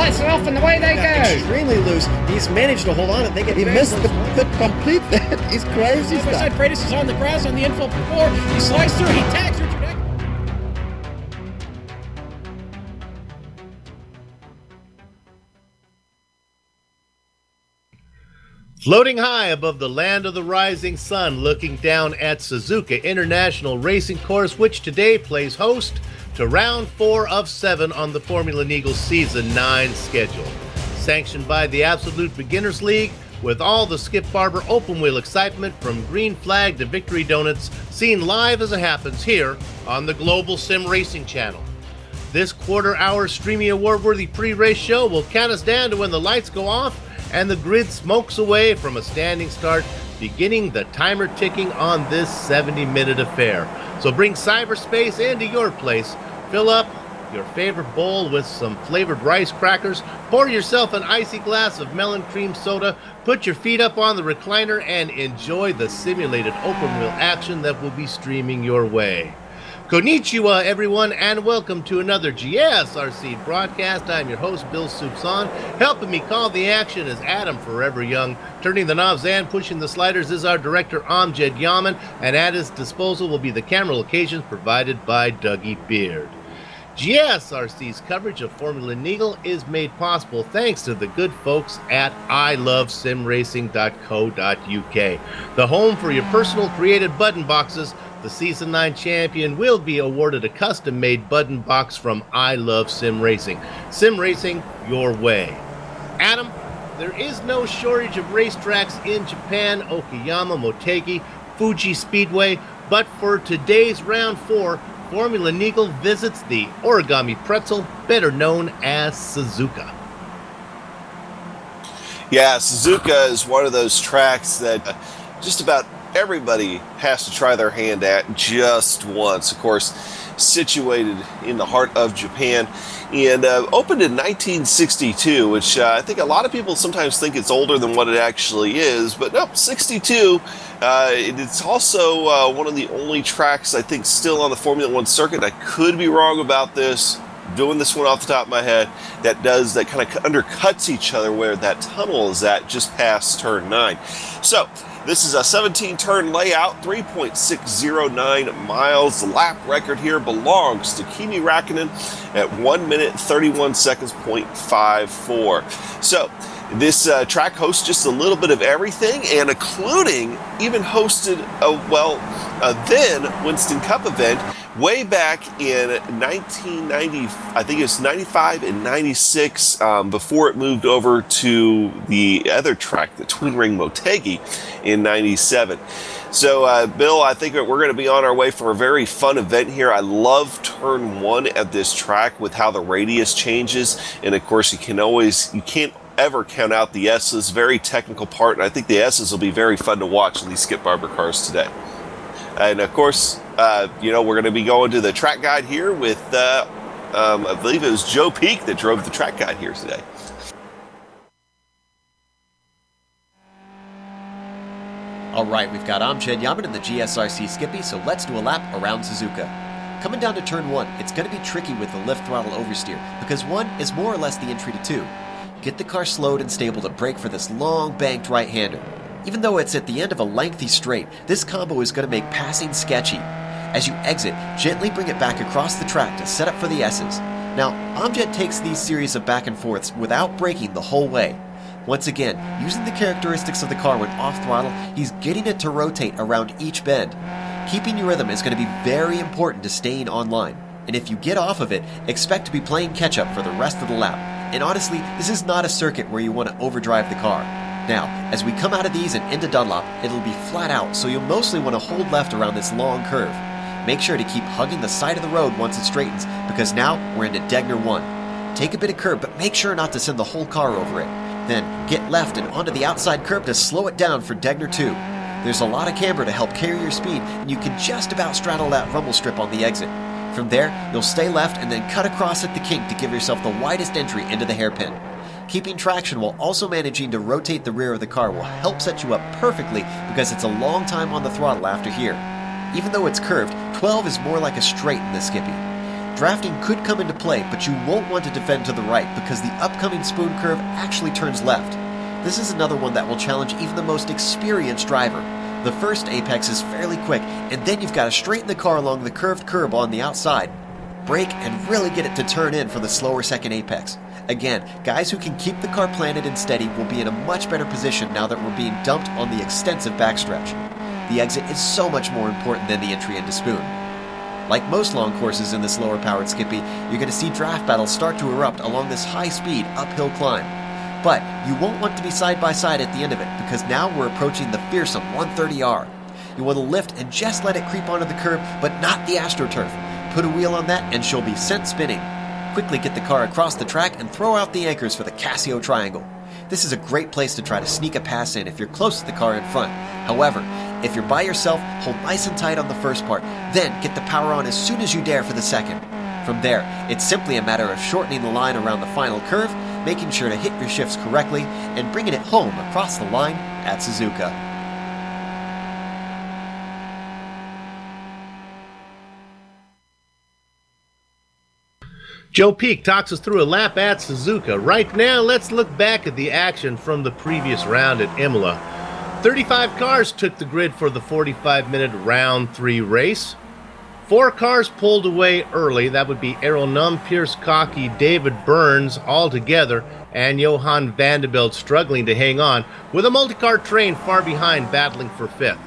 lights are off and away they go. Extremely loose. He's managed to hold on. I think he missed the complete that. He's crazy stuff. Side Freitas is on the grass on the infield before. He slides through. He tags Richard Neagle. Floating high above the land of the rising sun, looking down at Suzuka International Racing Course, which today plays host to round 4 of 7 on the Formula Neagle Season 9 schedule. Sanctioned by the Absolute Beginners League, with all the Skip Barber open wheel excitement from green flag to victory donuts, seen live as it happens here on the Global Sim Racing Channel. This quarter-hour streaming award-worthy pre-race show will count us down to when the lights go off and the grid smokes away from a standing start, beginning the timer ticking on this 70-minute affair. So bring cyberspace into your place, fill up your favorite bowl with some flavored rice crackers, pour yourself an icy glass of melon cream soda, put your feet up on the recliner, and enjoy the simulated open wheel action that will be streaming your way. Konnichiwa, everyone, and welcome to another GSRC broadcast. I'm your host, Bill Soupson. Helping me call the action is Adam Forever Young. Turning the knobs and pushing the sliders is our director, Amjad Yaman, and at his disposal will be the camera locations provided by Dougie Beard. GSRC's coverage of Formula Neagle is made possible thanks to the good folks at ilovesimracing.co.uk, the home for your personal created button boxes. The Season 9 champion will be awarded a custom-made button box from I Love Sim Racing. Sim Racing your way. Adam, there is no shortage of racetracks in Japan, Okayama, Motegi, Fuji Speedway, but for today's round 4, Formula Neagle visits the Origami Pretzel, better known as Suzuka. Yeah, Suzuka is one of those tracks that just about everybody has to try their hand at just once. Of course, situated in the heart of Japan, and opened in 1962, which I think a lot of people sometimes think it's older than what it actually is, but nope, 62. It's also one of the only tracks I think still on the Formula One circuit. I could be wrong about this, doing this one off the top of my head, that kind of undercuts each other where that tunnel is at just past turn 9. So this is a 17-turn layout, 3.609 miles. The lap record here belongs to Kimi Räikkönen at 1 minute 31 seconds, 0.54. So this track hosts just a little bit of everything, and including even hosted a then Winston Cup event way back in 1990, I think it was 95 and 96, before it moved over to the other track, the Twin Ring Motegi, in 97. So, Bill, I think we're going to be on our way for a very fun event here. I love turn 1 at this track with how the radius changes, and of course you can't ever count out the S's. Very technical part, and I think the S's will be very fun to watch in these Skip Barber cars today. And of course, we're going to be going to the track guide here with, I believe it was Joe Peak that drove the track guide here today. All right, we've got Amjad Yaman and the GSRC Skippy, so let's do a lap around Suzuka. Coming down to turn 1, it's going to be tricky with the lift throttle oversteer, because 1 is more or less the entry to 2. Get the car slowed and stable to brake for this long banked right-hander. Even though it's at the end of a lengthy straight, this combo is going to make passing sketchy. As you exit, gently bring it back across the track to set up for the S's. Now, Amjad takes these series of back and forths without braking the whole way. Once again, using the characteristics of the car when off throttle, he's getting it to rotate around each bend. Keeping your rhythm is going to be very important to staying online. And if you get off of it, expect to be playing catch-up for the rest of the lap. And honestly, this is not a circuit where you want to overdrive the car. Now, as we come out of these and into Dunlop, it'll be flat out, so you'll mostly want to hold left around this long curve. Make sure to keep hugging the side of the road once it straightens, because now we're into Degner 1. Take a bit of curb, but make sure not to send the whole car over it. Then get left and onto the outside curb to slow it down for Degner 2. There's a lot of camber to help carry your speed, and you can just about straddle that rumble strip on the exit. From there, you'll stay left and then cut across at the kink to give yourself the widest entry into the hairpin. Keeping traction while also managing to rotate the rear of the car will help set you up perfectly because it's a long time on the throttle after here. Even though it's curved, 12 is more like a straight in the Skippy. Drafting could come into play, but you won't want to defend to the right because the upcoming spoon curve actually turns left. This is another one that will challenge even the most experienced driver. The first apex is fairly quick, and then you've got to straighten the car along the curved curb on the outside. Brake and really get it to turn in for the slower second apex. Again, guys who can keep the car planted and steady will be in a much better position now that we're being dumped on the extensive backstretch. The exit is so much more important than the entry into spoon. Like most long courses in this lower powered Skippy, you're going to see draft battles start to erupt along this high speed uphill climb. But you won't want to be side by side at the end of it because now we're approaching the fearsome 130R. You want to lift and just let it creep onto the curb, but not the AstroTurf. Put a wheel on that and she'll be sent spinning. Quickly get the car across the track and throw out the anchors for the Casio Triangle. This is a great place to try to sneak a pass in if you're close to the car in front. However, if you're by yourself, hold nice and tight on the first part, then get the power on as soon as you dare for the second. From there, it's simply a matter of shortening the line around the final curve, making sure to hit your shifts correctly, and bringing it home across the line at Suzuka. Joe Peak talks us through a lap at Suzuka. Right now, let's look back at the action from the previous round at Imola. 35 cars took the grid for the 45-minute round 3 race. 4 cars pulled away early. That would be Errol Num, Pierce Cocky, David Burns all together, and Johan Vanderbilt struggling to hang on, with a multi-car train far behind battling for 5th.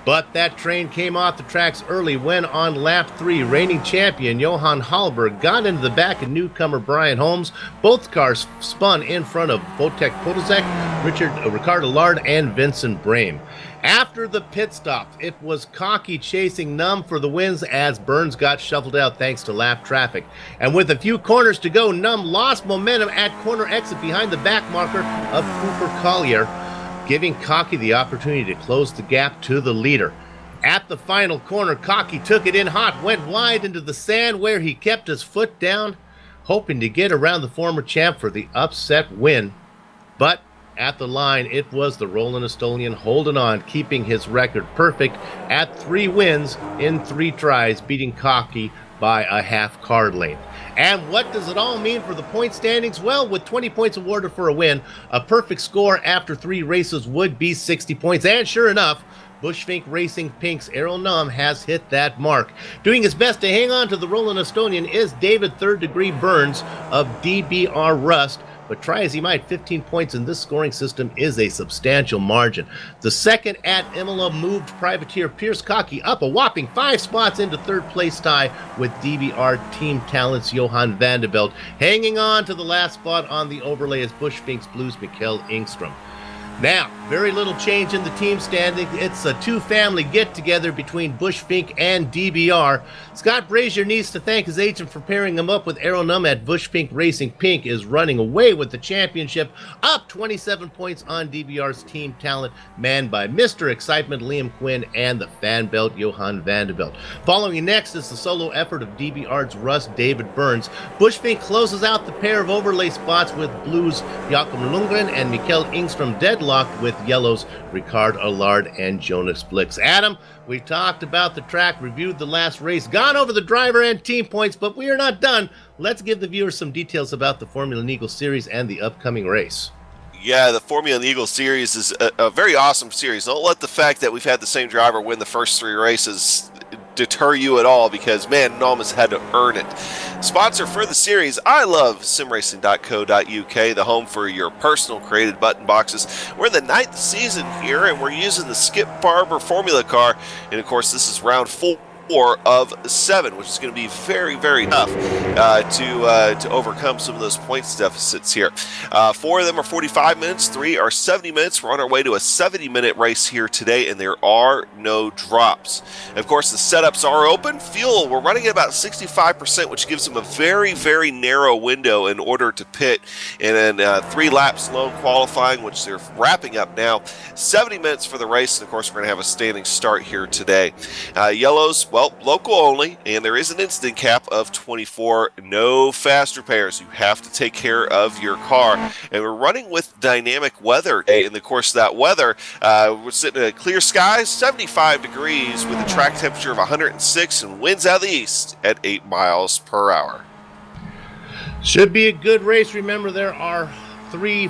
But that train came off the tracks early when on lap 3, reigning champion Johan Hallberg got into the back of newcomer Brian Holmes. Both cars spun in front of Wojtek Podolzek, Ricardo Lard, and Vincent Brame. After the pit stop, it was Cocky chasing Num for the wins as Burns got shuffled out thanks to lap traffic. And with a few corners to go, Num lost momentum at corner exit behind the back marker of Cooper Collier, giving Cocky the opportunity to close the gap to the leader. At the final corner, Cocky took it in hot, went wide into the sand where he kept his foot down, hoping to get around the former champ for the upset win. But at the line, it was the Roland Estonian holding on, keeping his record perfect at 3 wins in 3 tries, beating Cocky by a half car length. And what does it all mean for the point standings? Well, with 20 points awarded for a win, a perfect score after 3 races would be 60 points. And sure enough, Bushfink Racing Pink's Errol Num has hit that mark. Doing his best to hang on to the Roland Estonian is David Third Degree Burns of DBR Rust. But try as he might, 15 points in this scoring system is a substantial margin. The second at Imola moved privateer Pierce Cocky up a whopping 5 spots into third place tie with DBR team talents Johan Vanderbilt. Hanging on to the last spot on the overlay is Bushfink's Blues Mikkel Ingstrom. Now, very little change in the team standing. It's a 2-family get-together between Bushfink and DBR. Scott Brazier needs to thank his agent for pairing him up with Errol Num at Bushfink Racing. Pink is running away with the championship, up 27 points on DBR's team talent, manned by Mr. Excitement Liam Quinn and the fan belt Johan Vanderbilt. Following next is the solo effort of DBR's Russ David Burns. Bushfink closes out the pair of overlay spots with Blues Jakob Lundgren and Mikkel Ingstrom deadlocked with Yellow's Ricard Allard and Jonas Blix. Adam, we talked about the track, reviewed the last race, gone over the driver and team points, but we are not done. Let's give the viewers some details about the Formula Neagle series and the upcoming race. Yeah, the Formula Neagle series is a very awesome series. Don't let the fact that we've had the same driver win the first 3 races deter you at all, because man, Nom has had to earn it. Sponsor for the series, I love simracing.co.uk, the home for your personal created button boxes. We're in the 9th season here, and we're using the Skip Barber Formula car, and of course this is round 4 of 7, which is going to be very, very tough to overcome some of those points deficits here. 4 of them are 45 minutes, 3 are 70 minutes. We're on our way to a 70-minute race here today, and there are no drops. And of course, the setups are open. Fuel, we're running at about 65%, which gives them a very, very narrow window in order to pit. And then 3 laps long qualifying, which they're wrapping up now. 70 minutes for the race, and of course, we're going to have a standing start here today. Yellows, well, local only, and there is an incident cap of 24. No fast repairs. You have to take care of your car. And we're running with dynamic weather in the course of that weather. We're sitting in clear skies, 75 degrees with a track temperature of 106 and winds out of the east at 8 miles per hour. Should be a good race. Remember, there are 3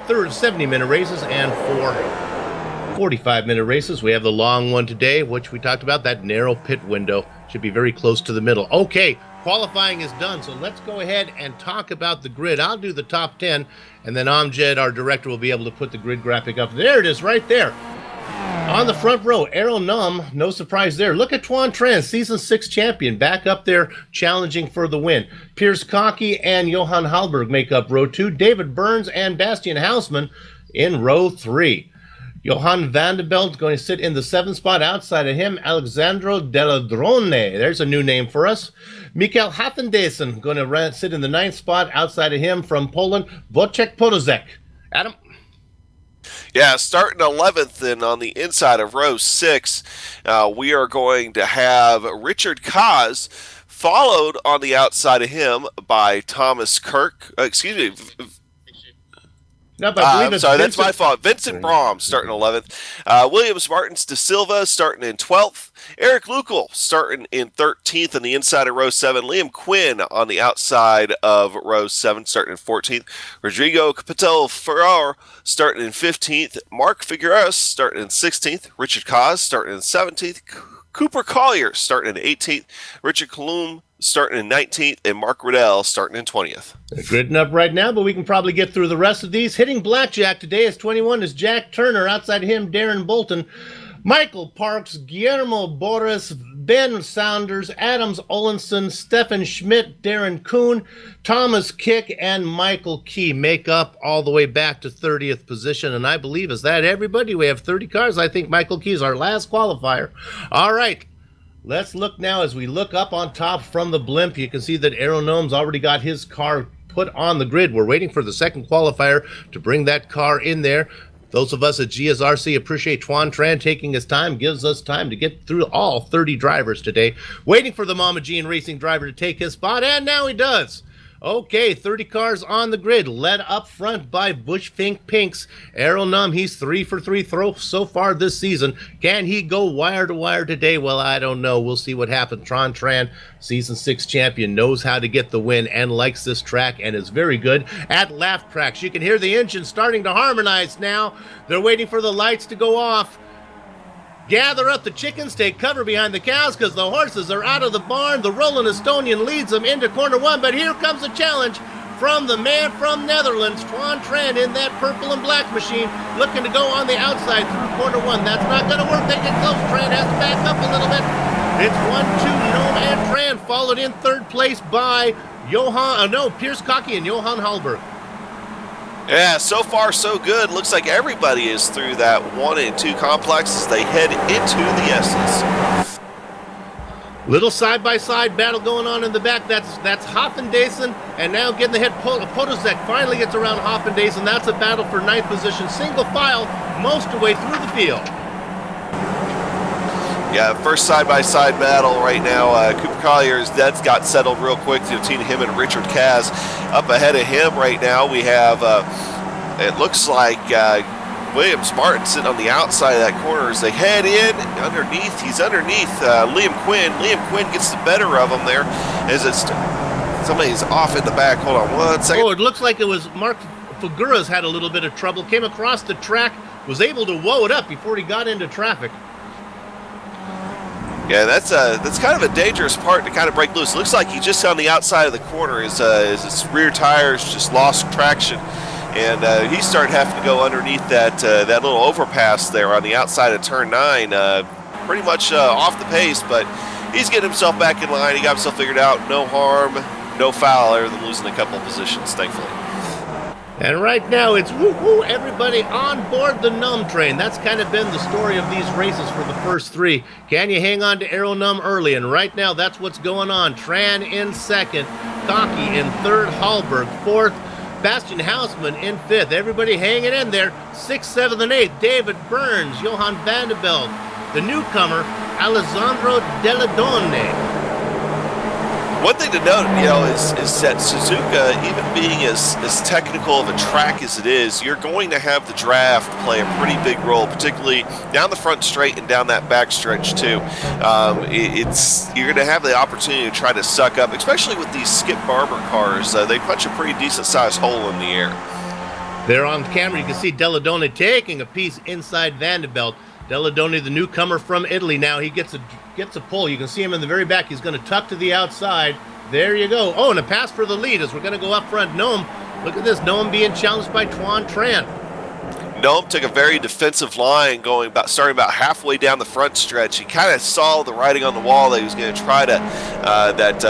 70-minute races and 4 45-minute races. We have the long one today, which we talked about, that narrow pit window. Should be very close to the middle. Okay, qualifying is done, so let's go ahead and talk about the grid. I'll do the top 10, and then Amjad, our director, will be able to put the grid graphic up. There it is, right there. On the front row, Errol Num, no surprise there. Look at Tuan Tran, Season 6 champion, back up there challenging for the win. Piers Cocky and Johan Halberg make up row 2. David Burns and Bastian Hausman in row 3. Johan Vanderbilt going to sit in the 7th spot. Outside of him, Alexandro Deladrone. There's a new name for us. Mikael Haffendesen going to sit in the 9th spot. Outside of him from Poland, Wojciech Podolzek. Adam? Yeah, starting 11th and on the inside of row 6, we are going to have Richard Kaz, followed on the outside of him by Thomas Kirk. No, but I believe I'm sorry, that's my fault. Vincent Braum starting 11th. Williams Martins de Silva starting in 12th. Eric Lukel starting in 13th on the inside of row 7. Liam Quinn on the outside of row 7 starting in 14th. Rodrigo Capitel Ferrar starting in 15th. Mark Figueres starting in 16th. Richard Kaz starting in 17th. Cooper Collier starting in 18th. Richard Kalum starting in 19th, and Mark Riddell starting in 20th. They're gridding up right now, but we can probably get through the rest of these. Hitting blackjack today is 21 is Jack Turner. Outside of him, Darren Bolton. Michael Parks, Guillermo Boris, Ben Saunders, Adams Olenson, Stefan Schmidt, Darren Kuhn, Thomas Kick, and Michael Key make up all the way back to 30th position. And I believe, is that everybody? We have 30 cars. I think Michael Key is our last qualifier. All right. Let's look now as we look up on top from the blimp. You can see that Aeronome's already got his car put on the grid. We're waiting for the second qualifier to bring that car in there. Those of us at GSRC appreciate Tuan Tran taking his time, gives us time to get through all 30 drivers today. Waiting for the Mama Jean Racing driver to take his spot, and now he does. Okay, 30 cars on the grid, led up front by Bush Fink Pinks. Errol Num, he's 3 for 3 throws so far this season. Can he go wire to wire today? Well, I don't know. We'll see what happens. Tuan Tran, Season 6 champion, knows how to get the win and likes this track and is very good at lap tracks. You can hear the engine starting to harmonize now. They're waiting for the lights to go off. Gather up the chickens, take cover behind the cows because the horses are out of the barn. The Roland Estonian leads them into corner 1, but here comes a challenge from the man from Netherlands, Tuan Tran, in that purple and black machine, looking to go on the outside through corner 1. That's not going to work. They get close. Tran has to back up a little bit. It's 1-2, Nome and Tran, followed in third place by Piers Cocky and Johan Halberg. Yeah, so far so good. Looks like everybody is through that 1 and 2 complex as they head into the S's. Little side-by-side battle going on in the back. That's Hoffendason, and now getting the hit. Podolzek finally gets around Hoffendason. That's a battle for 9th position. Single file most of the way through the field. Yeah, first side-by-side battle right now. Cooper Collier's, that's got settled real quick between him and Richard Kaz. Up ahead of him right now, we have, it looks like Williams Martin sitting on the outside of that corner as they head in. Underneath, he's underneath Liam Quinn. Liam Quinn gets the better of him there as it's somebody's off in the back. Hold on 1 second. Oh, it looks like it was Mark Figueres had a little bit of trouble. Came across the track, was able to woe it up before he got into traffic. Yeah, that's kind of a dangerous part to kind of break loose. Looks like he just on the outside of the corner. His rear tires just lost traction, and he started having to go underneath that little overpass there on the outside of turn 9. Pretty much off the pace, but he's getting himself back in line. He got himself figured out. No harm, no foul, other than losing a couple of positions, thankfully. And right now, it's woo-woo, everybody on board the Num train. That's kind of been the story of these races for the first 3. Can you hang on to Aero Num early? And right now, that's what's going on. Tran in 2nd, Cocky in 3rd, Hallberg 4th, Bastian Hausman in 5th. Everybody hanging in there. 6th, 7th, and 8th. David Burns, Johan Vanderbilt, the newcomer, Alessandro Deladone. One thing to note, is that Suzuka, even being as technical of a track as it is, you're going to have the draft play a pretty big role, particularly down the front straight and down that back stretch too. You're going to have the opportunity to try to suck up, especially with these Skip Barber cars. They punch a pretty decent sized hole in the air. There on camera, you can see Deladone taking a piece inside Vanderbilt. Deladone, the newcomer from Italy, now he gets a pull. You can see him in the very back. He's going to tuck to the outside. There you go. Oh, and a pass for the lead as we're going to go up front. Noam, look at this. Noam being challenged by Tuan Tran. Noam took a very defensive line starting about halfway down the front stretch. He kind of saw the writing on the wall that he was going to try to,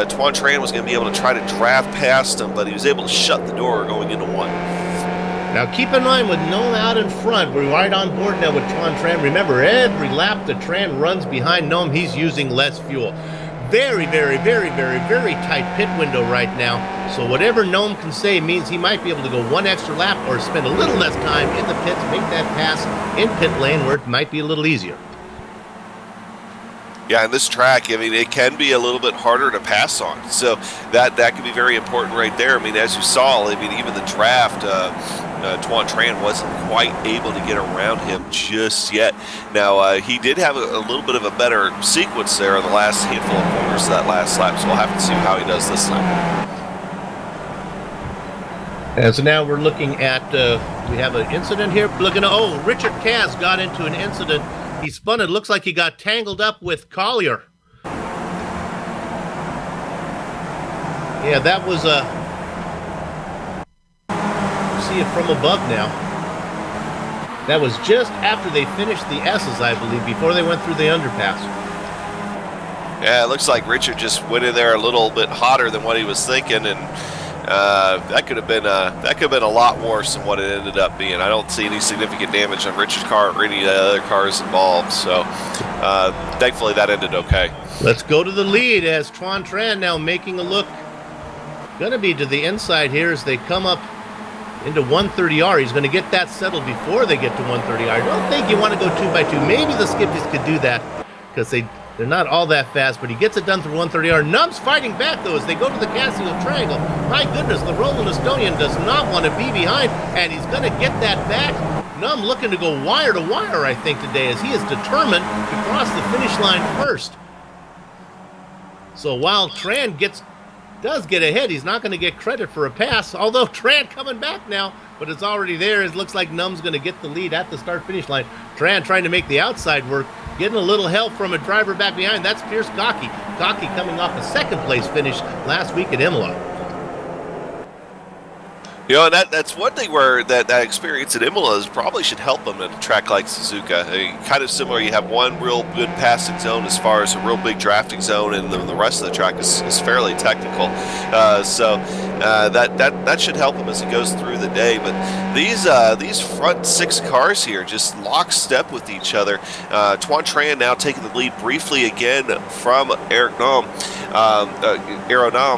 Tuan Tran was going to be able to try to draft past him, but he was able to shut the door going into one. Now keep in mind with Noam out in front, we're right on board now with Tuan Tran. Remember, every lap that Tran runs behind Noam, he's using less fuel. Very, very, very, very, very tight pit window right now. So whatever Noam can say means he might be able to go one extra lap or spend a little less time in the pits, make that pass in pit lane where it might be a little easier. Yeah, and this track, it can be a little bit harder to pass on. So that can be very important right there. As you saw, even the draft, Tuan Tran wasn't quite able to get around him just yet. Now, he did have a little bit of a better sequence there in the last handful of corners of that last lap, so we'll have to see how he does this time. And so now we're looking at, we have an incident here. Richard Kaz got into an incident. He spun it. Looks like he got tangled up with Collier. Yeah, that was see it from above now. That was just after they finished the S's, I believe, before they went through the underpass. Yeah, it looks like Richard just went in there a little bit hotter than what he was thinking, and that could have been a lot worse than what it ended up being. I don't see any significant damage on Richard's car or any of the other cars involved, so thankfully that ended okay. Let's go to the lead as Tuan Tran now making a look. Going to be to the inside here as they come up into 130R. He's going to get that settled before they get to 130R. I don't think you want to go 2x2. Maybe the Skippies could do that because they're not all that fast, but he gets it done through 130R. Num's fighting back, though, as they go to the Casio Triangle. My goodness, the Roland Estonian does not want to be behind, and he's going to get that back. Num looking to go wire to wire, I think, today, as he is determined to cross the finish line first. So while Tran does get ahead, he's not going to get credit for a pass, although Tran coming back now, but it's already there. It looks like Num's going to get the lead at the start-finish line. Tran trying to make the outside work, getting a little help from a driver back behind. That's Pierce Cocky. Cocky coming off a second-place finish last week at Imola. And that's one thing where that experience at Imola probably should help him at a track like Suzuka. Kind of similar, you have one real good passing zone as far as a real big drafting zone, and the rest of the track is fairly technical. So that should help him as he goes through the day. But these front six cars here just lockstep with each other. Tuan Tran now taking the lead briefly again from Aeronam,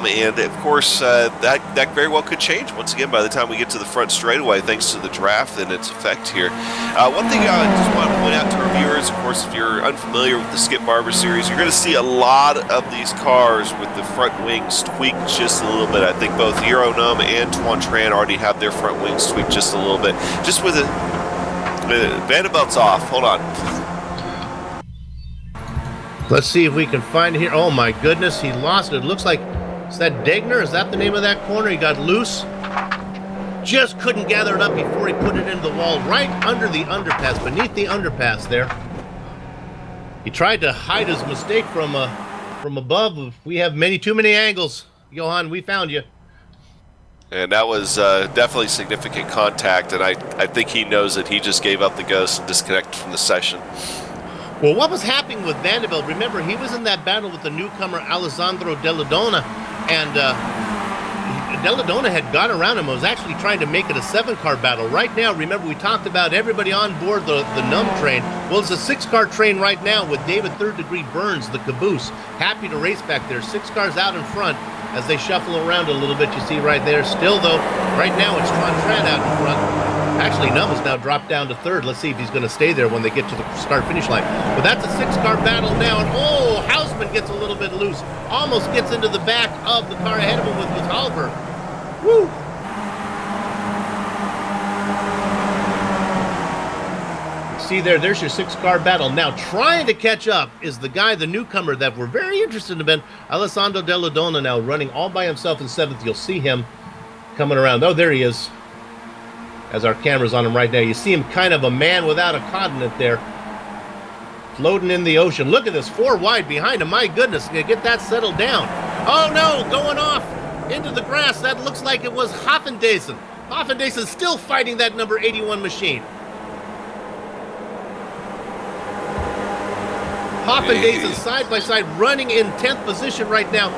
and of course that very well could change once again by the time we get to the front straightaway, thanks to the draft and its effect here. One thing I just want to point out to our viewers, of course, if you're unfamiliar with the Skip Barber series, you're going to see a lot of these cars with the front wings tweaked just a little bit. I think both Aeronam and Tuan Tran already have their front wings tweaked just a little bit. Just with the Vanderbilt's off. Hold on. Let's see if we can find it here. Oh my goodness, he lost it. It looks like, is that Degner? Is that the name of that corner? He got loose. Just couldn't gather it up before he put it into the wall right under the underpass, beneath the underpass there. He tried to hide his mistake from above. We have too many angles. Johan, we found you. And that was definitely significant contact, and I think he knows that he just gave up the ghost and disconnected from the session. Well, what was happening with Vanderbilt? Remember, he was in that battle with the newcomer Alessandro Deladona, and Deladona had gone around him and was actually trying to make it a 7-car battle. Right now, remember, we talked about everybody on board the NUM train. Well, it's a 6-car train right now with David Third Degree Burns, the caboose. Happy to race back there. 6 cars out in front as they shuffle around a little bit. You see right there. Still, though, right now it's Tron Tran out in front. Actually, NUM has now dropped down to 3rd. Let's see if he's going to stay there when they get to the start-finish line. But that's a 6-car battle now. And, oh, Hausman gets a little bit loose. Almost gets into the back of the car ahead of him with Halber. Woo! See there's your 6-car battle. Now, trying to catch up is the guy, the newcomer that we're very interested in, Alessandro Deladona, now running all by himself in 7th. You'll see him coming around. Oh, there he is. As our camera's on him right now. You see him kind of a man without a continent there. Floating in the ocean. Look at this, 4 wide behind him. My goodness, gonna get that settled down. Oh no, going off into the grass. That looks like it was Hoffendasen. Hoffendasen still fighting that number 81 machine. Hoffendasen side by side, running in 10th position right now,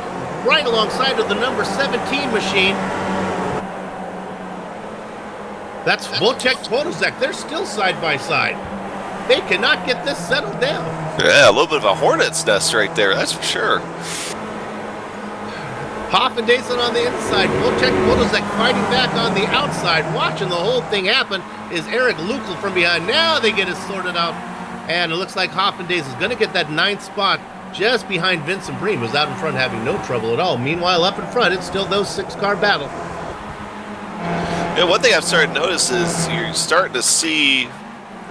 right alongside of the number 17 machine. That's Wojciech Podolzek. They're still side by side. They cannot get this settled down. Yeah, a little bit of a hornet's nest right there, that's for sure. Hoffendasen on the inside. Wojciech Podolzek fighting back on the outside. Watching the whole thing happen is Eric Lukl from behind. Now they get it sorted out. And it looks like Hoffendasen is going to get that 9th spot just behind Vincent Breen, who's out in front having no trouble at all. Meanwhile, up in front, it's still those 6-car battle. Yeah, one thing I've started to notice is you're starting to see,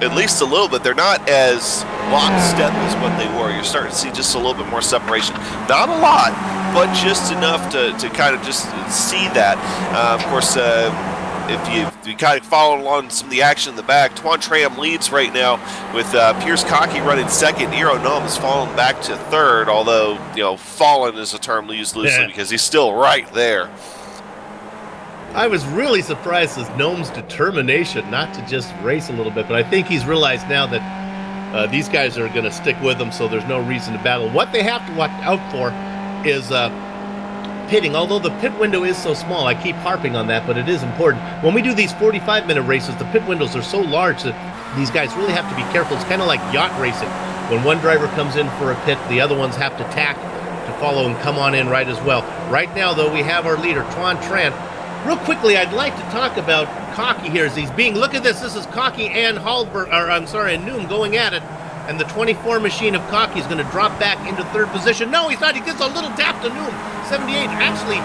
at least a little bit, they're not as lockstep as what they were. You're starting to see just a little bit more separation. Not a lot, but just enough to kind of just see that. Of course, if you kind of follow along some of the action in the back, Twan Tram leads right now with Pierce Cockey running 2nd. Eero Nome has fallen back to 3rd, although, you know, fallen is a term used loosely because he's still right there. I was really surprised at Nome's determination not to just race a little bit, but I think he's realized now that these guys are going to stick with him, so there's no reason to battle. What they have to watch out for is pitting. Although the pit window is so small, I keep harping on that, but it is important. When we do these 45-minute races, the pit windows are so large that these guys really have to be careful. It's kind of like yacht racing. When one driver comes in for a pit, the other ones have to tack to follow and come on in right as well. Right now, though, we have our leader, Twan Tran. Real quickly, I'd like to talk about Cockey here as he's being, look at this is Cockey and and Noom going at it, and the 24 machine of Cockey is going to drop back into 3rd position. No, he's not, he gets a little tap to Noom. 78 actually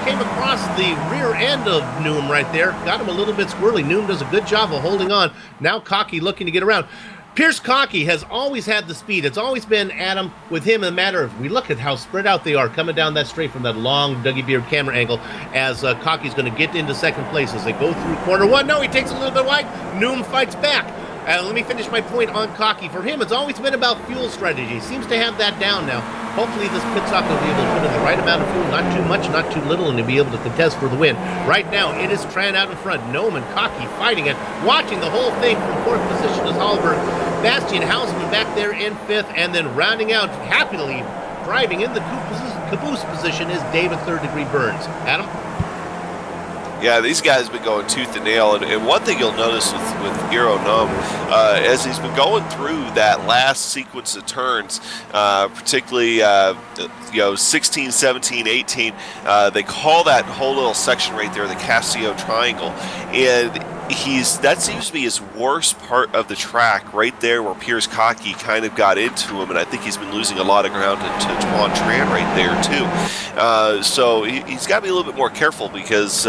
came across the rear end of Noom right there, got him a little bit squirrely. Noom does a good job of holding on. Now Cockey looking to get around. Pierce Cockey has always had the speed. It's always been, Adam, with him a matter of, we look at how spread out they are coming down that straight from that long Dougie Beard camera angle as Cockey's going to get into 2nd place as they go through corner 1. No, he takes a little bit wide. Noom fights back. Let me finish my point on Cockey. For him, it's always been about fuel strategy. He seems to have that down now. Hopefully this pit stop will be able to put in the right amount of fuel, not too much, not too little, and to be able to contest for the win. Right now, it is Tran out in front. Nome and Cockey fighting it, watching the whole thing from 4th position is Hallberg. Bastian Hausman back there in 5th, and then rounding out, happily driving in the caboose position is David Third Degree Burns. Adam? Yeah, these guys have been going tooth and nail, and one thing you'll notice with Eero Nome, as he's been going through that last sequence of turns, particularly 16, 17, 18, they call that whole little section right there the Casio Triangle, and that seems to be his worst part of the track, right there where Pierce Cockey kind of got into him, and I think he's been losing a lot of ground to Twan Tran right there too. So he's got to be a little bit more careful because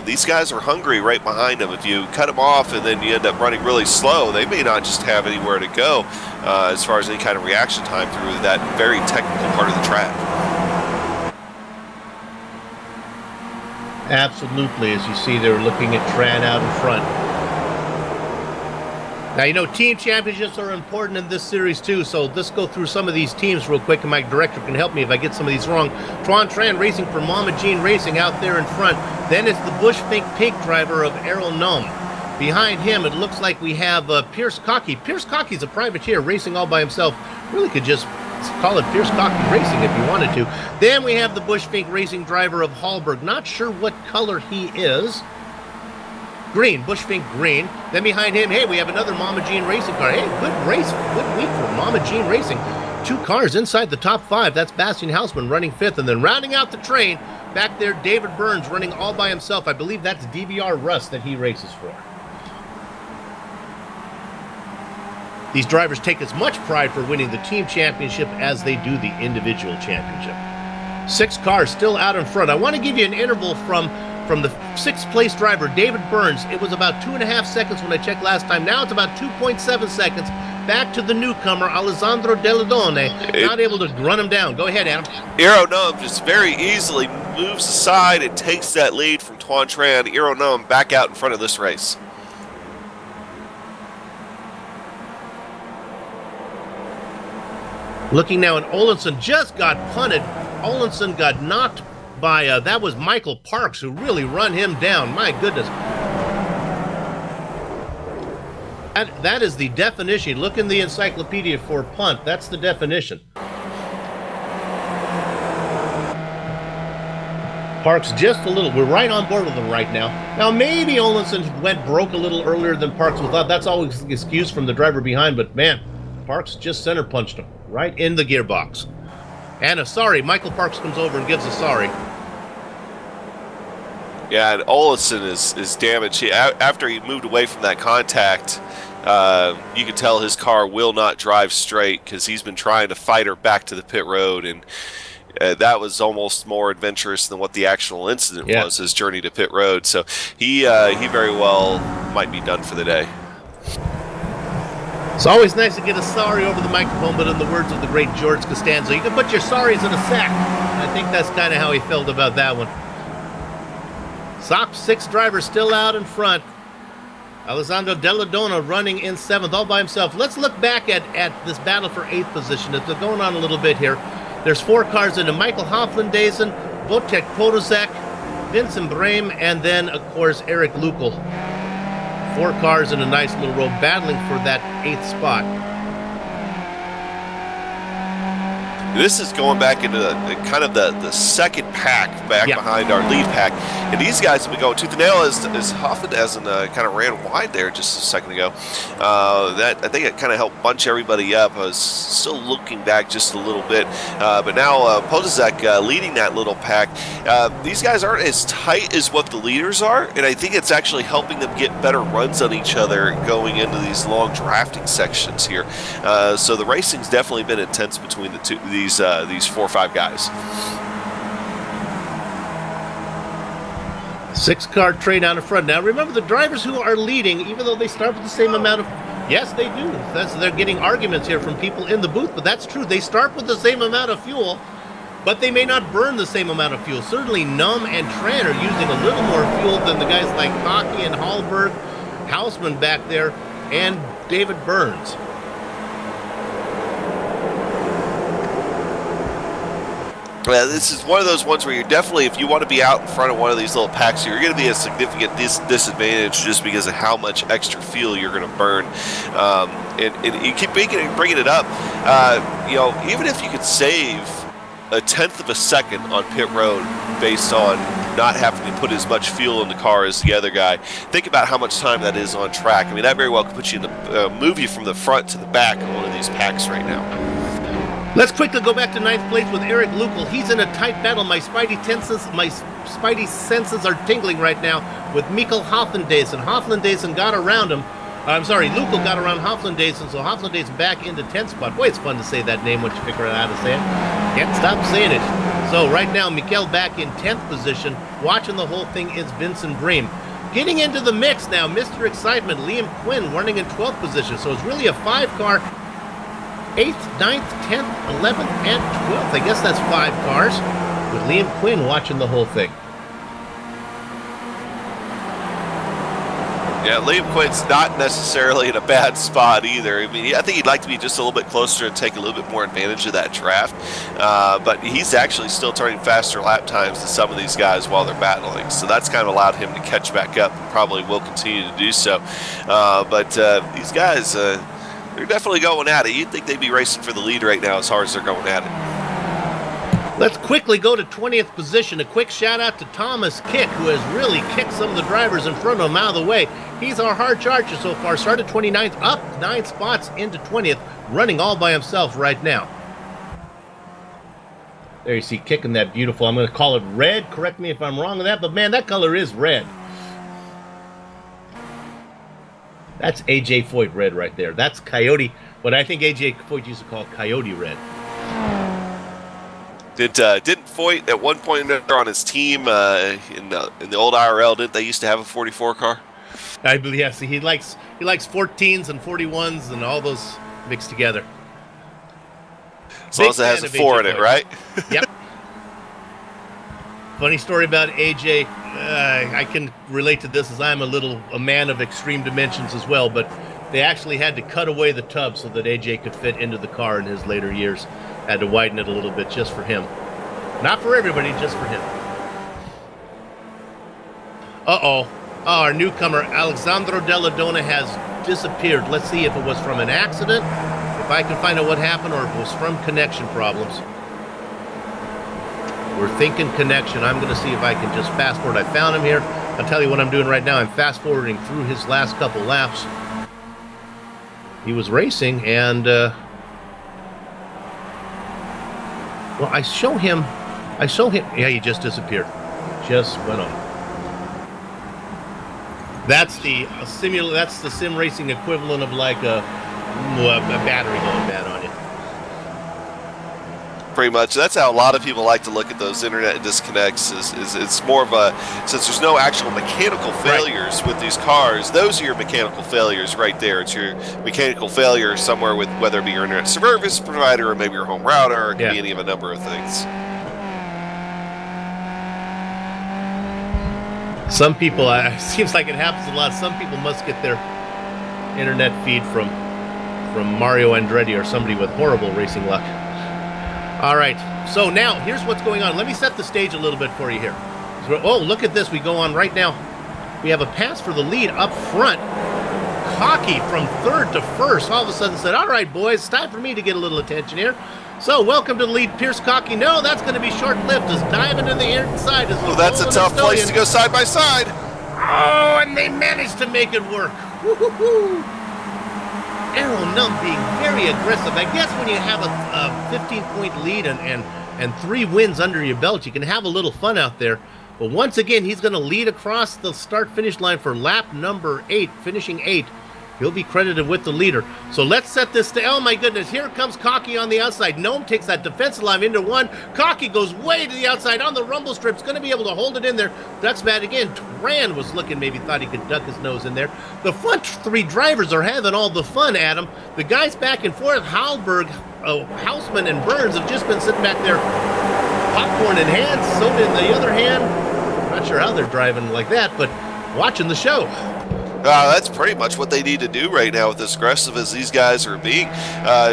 these guys are hungry right behind him. If you cut them off and then you end up running really slow, they may not just have anywhere to go as far as any kind of reaction time through that very technical part of the track. Absolutely, as you see, they're looking at Tran out in front. Now, you know, team championships are important in this series, too, so let's go through some of these teams real quick, and my director can help me if I get some of these wrong. Twan Tran racing for Mama Jean Racing out there in front. Then it's the Bush Fink Pink driver of Errol Nome. Behind him, it looks like we have Pierce Cockey. Pierce Cockey's a privateer racing all by himself. Really could just call it Pierce Cockey Racing if you wanted to. Then we have the Bushfink Racing driver of Hallberg. Not sure what color he is. Green, Bushfink Green. Then behind him, hey, we have another Mama Jean Racing car. Hey, good race, good week for Mama Jean Racing. 2 cars inside the top 5. That's Bastian Hausman running 5th. And then rounding out the train, back there, David Burns running all by himself. I believe that's DVR Russ that he races for. These drivers take as much pride for winning the team championship as they do the individual championship. 6 cars still out in front. I want to give you an interval from the 6th place driver, David Burns. It was about 2.5 seconds when I checked last time. Now it's about 2.7 seconds. Back to the newcomer, Alessandro Deladone. Not able to run him down. Go ahead, Adam. Aeronome just very easily moves aside and takes that lead from Tuan Tran. Aeronome back out in front of this race. Looking now, and Olinson just got punted. Olinson got knocked by, that was Michael Parks, who really run him down. My goodness. That is the definition. Look in the encyclopedia for punt. That's the definition. Parks just a little. We're right on board with him right now. Now, maybe Olinson broke a little earlier than Parks was thought. That's always an excuse from the driver behind, but man, Parks just center punched him right in the gearbox. And a sorry. Michael Parks comes over and gives a sorry. Yeah, and Olison is damaged. After he moved away from that contact, you could tell his car will not drive straight because he's been trying to fight her back to the pit road, and that was almost more adventurous than what the actual incident was, his journey to pit road. So he very well might be done for the day. It's always nice to get a sorry over the microphone, but in the words of the great George Costanza, you can put your sorries in a sack. I think that's kind of how he felt about that one. Top 6 drivers still out in front. Alessandro Deladona running in 7th all by himself. Let's look back at this battle for 8th position. It's going on a little bit here. There's 4 cars into Michael Hoflandaisen, Wojtek Podolzak, Vincent Brehm, and then, of course, Eric Lukl. 4 cars in a nice little row battling for that 8th spot. This is going back into kind of the second pack back behind our lead pack. And these guys have been going tooth and nail as Hoflandaisen kind of ran wide there just a second ago. I think it kind of helped bunch everybody up. I was still looking back just a little bit. But now Podolzak leading that little pack. These guys aren't as tight as what the leaders are, and I think it's actually helping them get better runs on each other going into these long drafting sections here. So the racing's definitely been intense between these 4 or 5 guys. 6-car train out in front. Now remember, the drivers who are leading, even though they start with the same amount of... Yes, they do. They're getting arguments here from people in the booth, but that's true. They start with the same amount of fuel, but they may not burn the same amount of fuel. Certainly Num and Tran are using a little more fuel than the guys like Hockey and Hallberg, Hausman back there, and David Burns. This is one of those ones where you're definitely, if you want to be out in front of one of these little packs, you're going to be at a significant disadvantage just because of how much extra fuel you're going to burn. And you keep bringing it up. Even if you could save a 1/10 of a second on pit road based on not having to put as much fuel in the car as the other guy, think about how much time that is on track. I mean, that very well could put you in move you from the front to the back of one of these packs right now. Let's quickly go back to 9th place with Eric Lukl. He's in a tight battle. My spidey senses are tingling right now with Michael Hoflandaisen. Hoflandaisen got around him. I'm sorry, Lukl got around Hoflandaisen, so Hoflandaisen back into 10th spot. Boy, it's fun to say that name once you figure out how to say it. Can't stop saying it. So right now, Mikel back in 10th position. Watching the whole thing is Vincent Brehm. Getting into the mix now, Mr. Excitement, Liam Quinn running in 12th position. So it's really a 5-car 8th, 9th, 10th, 11th, and 12th. I guess that's 5 cars with Liam Quinn watching the whole thing. Yeah, Liam Quinn's not necessarily in a bad spot either. I mean, I think he'd like to be just a little bit closer and take a little bit more advantage of that draft. But he's actually still turning faster lap times than some of these guys while they're battling. So that's kind of allowed him to catch back up and probably will continue to do so. But these guys, they're definitely going at it. You'd think they'd be racing for the lead right now as hard as they're going at it. Let's quickly go to 20th position. A quick shout out to Thomas Kick, who has really kicked some of the drivers in front of him out of the way. He's our hard charger so far. Started 29th, up 9 spots into 20th, running all by himself right now. There you see kicking that beautiful, I'm going to call it red. Correct me if I'm wrong on that, but man, that color is red. That's AJ Foyt red right there. That's Coyote, what I think AJ Foyt used to call Coyote red. Didn't Foyt at one point on his team in the old IRL? Didn't they used to have a 44 car? I believe yes. He likes 14s and 41s and all those mixed together. As long as it has a 4 in it, right? Yep. Funny story about AJ. I can relate to this as I'm a man of extreme dimensions as well. But they actually had to cut away the tub so that AJ could fit into the car in his later years. Had to widen it a little bit just for him. Not for everybody, just for him. Uh-oh. Our newcomer, Alexandro Delladonna, has disappeared. Let's see if it was from an accident, if I can find out what happened, or if it was from connection problems. We're thinking connection. I'm going to see if I can just fast forward. I found him here. I'll tell you what I'm doing right now. I'm fast forwarding through his last couple laps. He was racing, and... well, I show him, yeah, he just disappeared. Just went on. That's the sim racing equivalent of like a battery going bad on you. Pretty much. That's how a lot of people like to look at those internet disconnects. Is it's more of a, since there's no actual mechanical failures with these cars, those are your mechanical failures right there. It's your mechanical failure somewhere with, whether it be your internet service provider or maybe your home router, or it can be any of a number of things. Some people, it seems like it happens a lot. Some people must get their internet feed from Mario Andretti or somebody with horrible racing luck. All right, so now here's what's going on. Let me set the stage a little bit for you here. Oh, look at this. We go on right now. We have a pass for the lead up front. Cocky from third to first all of a sudden said, all right, boys, it's time for me to get a little attention here. So welcome to the lead, Pierce Cocky. No, that's going to be short-lived. Just diving to the inside. Well, that's a tough place to go side by side. Oh, and they managed to make it work. Woo-hoo-hoo. Arrow Numb being very aggressive. I guess when you have a 15-point lead and 3 wins under your belt, you can have a little fun out there. But once again, he's going to lead across the start-finish line for lap number 8, finishing 8. He'll be credited with the leader. So let's set this to, oh my goodness, here comes Cocky on the outside. Gnome takes that defensive line into 1. Cocky goes way to the outside on the rumble strip. Going to be able to hold it in there. Ducks bad again. Tran was looking, maybe thought he could duck his nose in there. The front 3 drivers are having all the fun, Adam. The guys back and forth, Halberg, Hausman, and Burns have just been sitting back there, popcorn in hand, soda in the other hand. Not sure how they're driving like that, but watching the show. That's pretty much what they need to do right now with as aggressive as these guys are being.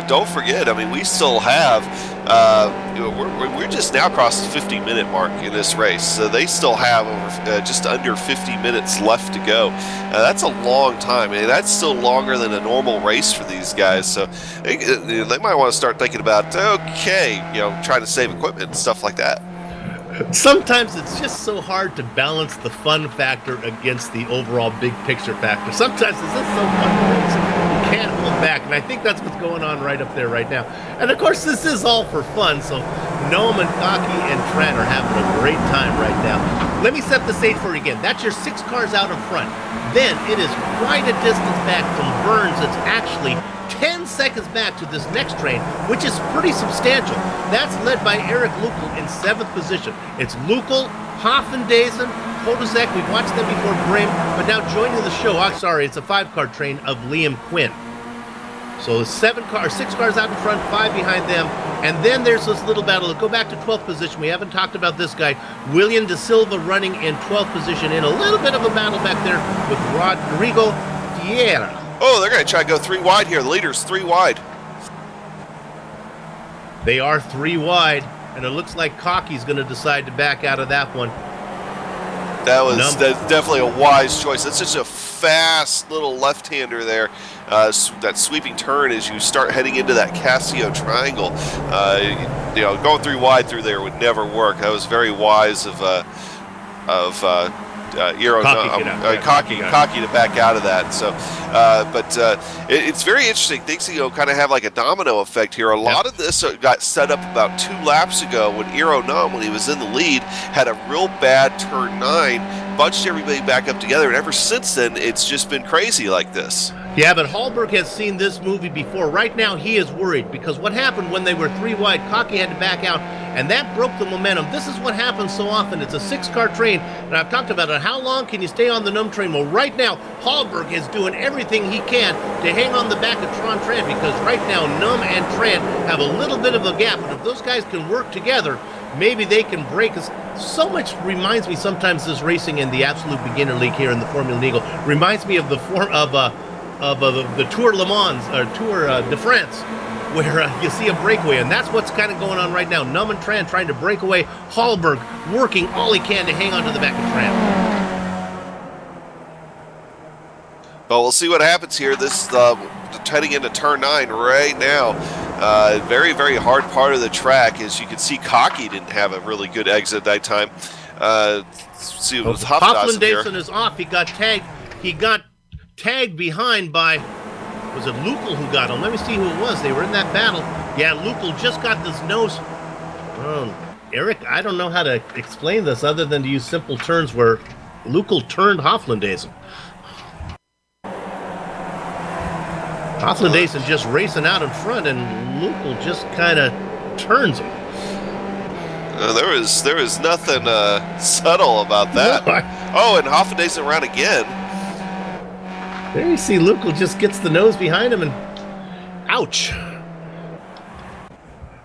Don't forget, I mean, we still have, we're just now across the 50-minute mark in this race. So they still have over, just under 50 minutes left to go. That's a long time. I mean, that's still longer than a normal race for these guys. So they might want to start thinking about, okay, trying to save equipment and stuff like that. Sometimes it's just so hard to balance the fun factor against the overall big picture factor. Sometimes it's just so fun to race, you can't hold back, and I think that's what's going on right up there right now. And of course, this is all for fun, so Gnome and Cocky and Trent are having a great time right now. Let me set the stage for you again. That's your 6 cars out in front. Then it is quite a distance back from Burns. It's actually 10 seconds back to this next train, which is pretty substantial. That's led by Eric Lukel in 7th position. It's Lukel, Hoffendazen, Hodosek. We've watched them before Brim, but now joining the show, it's a 5-car train of Liam Quinn. So 6 cars out in front, 5 behind them. And then there's this little battle. Go back to 12th position. We haven't talked about this guy. William De Silva running in 12th position in a little bit of a battle back there with Rodrigo Tierra. Oh, they're going to try to go 3 wide here. The leader's 3 wide. They are 3 wide, and it looks like Cocky's going to decide to back out of that one. That's definitely a wise choice. That's such a fast little left-hander there. That sweeping turn as you start heading into that Casio triangle. Going 3 wide through there would never work. That was very wise of Cocky to back out of that. So, it's very interesting. Things kind of have like a domino effect here. A lot of this got set up about 2 laps ago when Iro Num, when he was in the lead, had a real bad turn 9, bunched everybody back up together, and ever since then, it's just been crazy like this. Yeah, but Hallberg has seen this movie before. Right now, he is worried because what happened when they were 3 wide, Cocky had to back out, and that broke the momentum. This is what happens so often. It's a 6-car train, and I've talked about it. How long can you stay on the Num train? Well, right now, Hallberg is doing everything he can to hang on the back of Tran because right now, Num and Tran have a little bit of a gap, and if those guys can work together, maybe they can break us. So much reminds me sometimes this racing in the Absolute Beginner League here in the Formula Neagle reminds me of the the Tour Le Mans or Tour de France, where you see a breakaway, and that's what's kind of going on right now. Num and Tran trying to break away. Hallberg working all he can to hang on to the back of Tran. Well, we'll see what happens here. This heading into turn 9 right now. Very, very hard part of the track. As you can see, Cocky didn't have a really good exit that time. See what Hoflandason is off. He got tagged. He got tagged behind by, was it Lukel who got him? Let me see who it was. They were in that battle. Yeah, Lukel just got this nose. Oh, Eric, I don't know how to explain this other than to use simple terms where Lukel turned Hoflandason. Hoflandason just racing out in front, and Lukel just kind of turns him. There was nothing subtle about that. Oh, and Hoflandason around again. There you see Lukel just gets the nose behind him and ouch.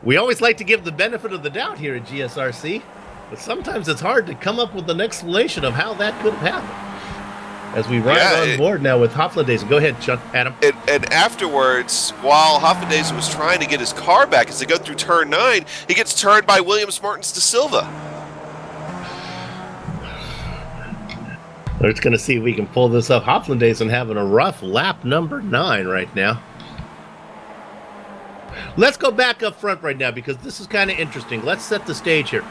We always like to give the benefit of the doubt here at GSRC, but sometimes it's hard to come up with an explanation of how that could have happened. As we ride on board now with Hoflandason. Go ahead, Adam. And afterwards, while Hoflandason was trying to get his car back as they go through turn 9, he gets turned by Williams Martins de Silva. We're just going to see if we can pull this up. Hoflandason having a rough lap number 9 right now. Let's go back up front right now because this is kind of interesting. Let's set the stage here.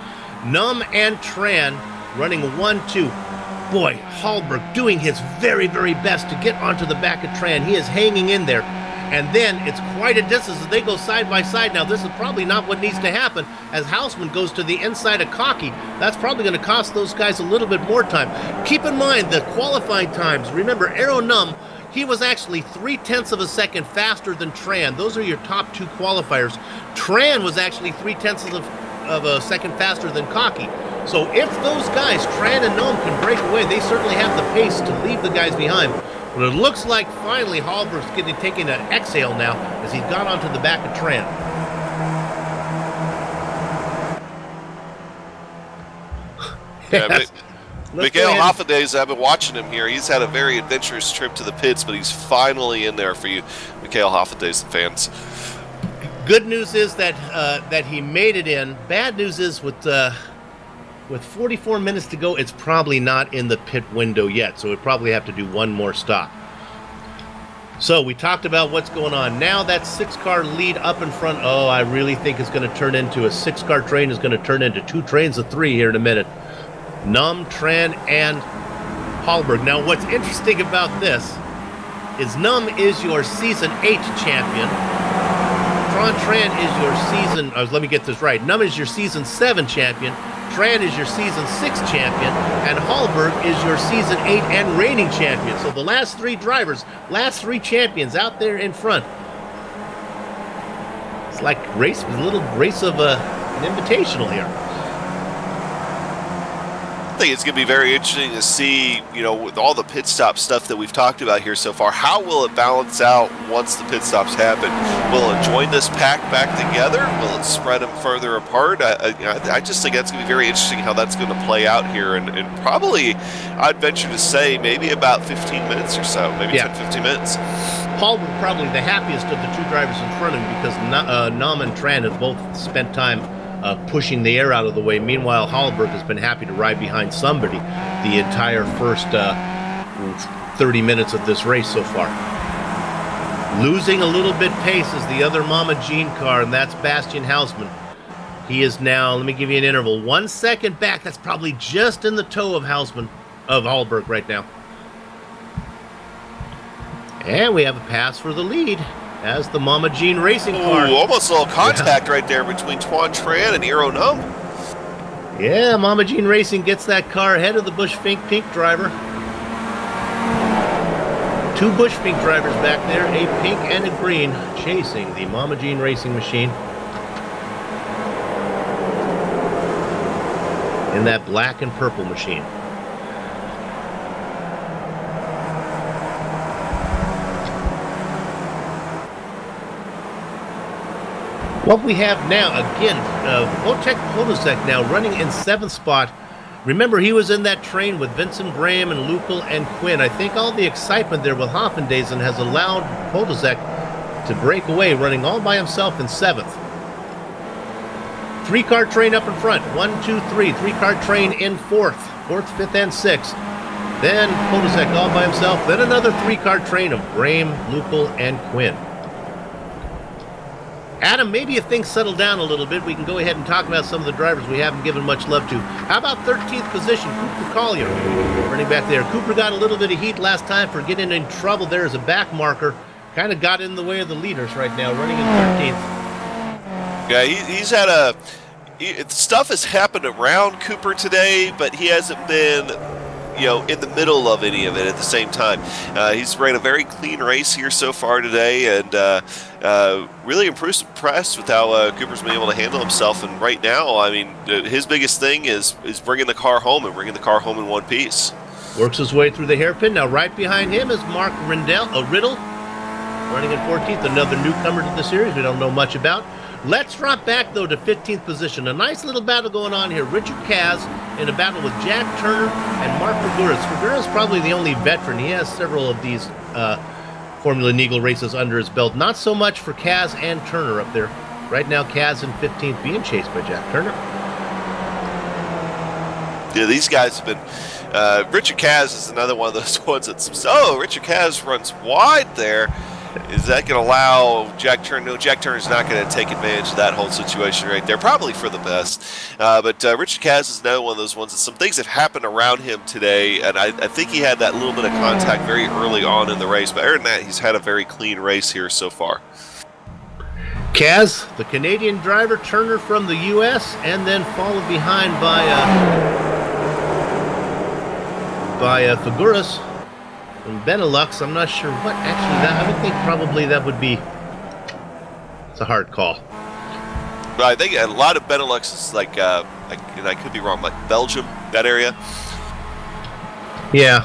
Num and Tran running 1-2. Boy, Hallberg doing his very, very best to get onto the back of Tran. He is hanging in there. And then it's quite a distance as they go side by side. Now, this is probably not what needs to happen as Houseman goes to the inside of Cocky. That's probably going to cost those guys a little bit more time. Keep in mind the qualifying times. Remember, Iro Num, he was actually 0.3 of a second faster than Tran. Those are your top 2 qualifiers. Tran was actually 0.3 of a second faster than Cocky. So if those guys, Tran and Num, can break away, they certainly have the pace to leave the guys behind. But it looks like finally Hallberg's taking an exhale now as he's gone onto the back of Tran. Yeah, Miguel Hoflandason, I've been watching him here. He's had a very adventurous trip to the pits, but he's finally in there for you, Miguel Hoflandason fans. Good news is that he made it in. Bad news is with 44 minutes to go, it's probably not in the pit window yet, so we'd probably have to do one more stop. So we talked about what's going on. Now that 6-car lead up in front, I really think it's going to turn into a 6-car train is going to turn into 2 trains of 3 here in a minute. Num, Tran, and Hallberg. Now what's interesting about this is Num is your Season 8 champion. Tran is your season, let me get this right. Num is your Season 7 champion. Tran is your Season 6 champion, and Hallberg is your Season 8 and reigning champion. So the last 3 drivers, last 3 champions out there in front. It's like a little race of an invitational here. I think it's going to be very interesting to see, with all the pit stop stuff that we've talked about here so far, how will it balance out once the pit stops happen? Will it join this pack back together? Will it spread them further apart? I just think that's going to be very interesting how that's going to play out here, and probably, I'd venture to say, maybe about 15 minutes or so, maybe 10, 15 minutes. Hallberg probably the happiest of the two drivers in front of him because Nam and Tran have both spent time pushing the air out of the way. Meanwhile, Hallberg has been happy to ride behind somebody the entire first 30 minutes of this race so far. Losing a little bit pace is the other Mama Jean car, and that's Bastian Hausmann. He is now, let me give you an interval, 1 second back. That's probably just in the toe of Hallberg right now. And we have a pass for the lead as the Mama Jean racing car. Ooh, almost a little contact right there between Tuan Tran and Iro Num. Yeah, Mama Jean Racing gets that car ahead of the Busch Fink pink driver. Two Busch Fink drivers back there, a pink and a green, chasing the Mama Jean Racing machine in that black and purple machine. What we have now, again, Wojtek Podolsek now running in 7th spot. Remember, he was in that train with Vincent Graham and Neagle and Quinn. I think all the excitement there with Hoffendazen has allowed Podolsek to break away, running all by himself in 7th. Three-car train up in front. 1, 2, 3. Three-car train in 4th, 5th, and 6th. Then Podolsek all by himself. Then another three-car train of Graham, Neagle, and Quinn. Adam, maybe if things settle down a little bit, we can go ahead and talk about some of the drivers we haven't given much love to. How about 13th position, Cooper Collier, running back there. Cooper got a little bit of heat last time for getting in trouble there as a back marker. Kind of got in the way of the leaders right now, running in 13th. Yeah, he's had stuff has happened around Cooper today, but he hasn't been in the middle of any of it at the same time. He's ran a very clean race here so far today, and really impressed with how Cooper's been able to handle himself. And right now, I mean, his biggest thing is bringing the car home and bringing the car home in one piece. Works his way through the hairpin. Now right behind him is Mark Riddle, running in 14th, another newcomer to the series we don't know much about. Let's drop back, though, to 15th position. A nice little battle going on here. Richard Kaz in a battle with Jack Turner and Mark Figueres. Figueres is probably the only veteran. He has several of these Formula Neagle races under his belt. Not so much for Kaz and Turner up there. Right now, Kaz in 15th being chased by Jack Turner. Yeah, these guys have been... Richard Kaz is another one of those ones that's... Oh, Richard Kaz runs wide there. Is that going to allow Jack Turner? No, Jack Turner's not going to take advantage of that whole situation right there. Probably for the best. But Richard Kaz is another one of those ones that some things have happened around him today, and I think he had that little bit of contact very early on in the race. But other than that, he's had a very clean race here so far. Kaz, the Canadian driver, Turner from the U.S., and then followed behind by Figueres. In Benelux, I'm not sure what actually that. I would think probably that would be. It's a hard call. But I think a lot of Benelux is like, and I could be wrong, like Belgium, that area. Yeah.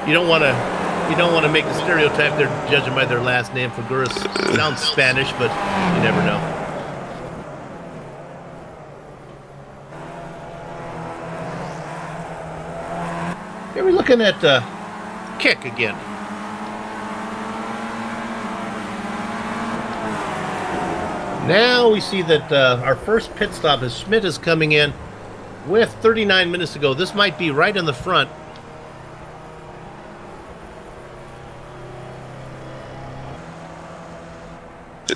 You don't want to make the stereotype they're judging by their last name. Figueres sounds Spanish, but you never know. Here we're looking at kick again. Now we see that our first pit stop is Schmidt is coming in with 39 minutes to go. This might be right in the front.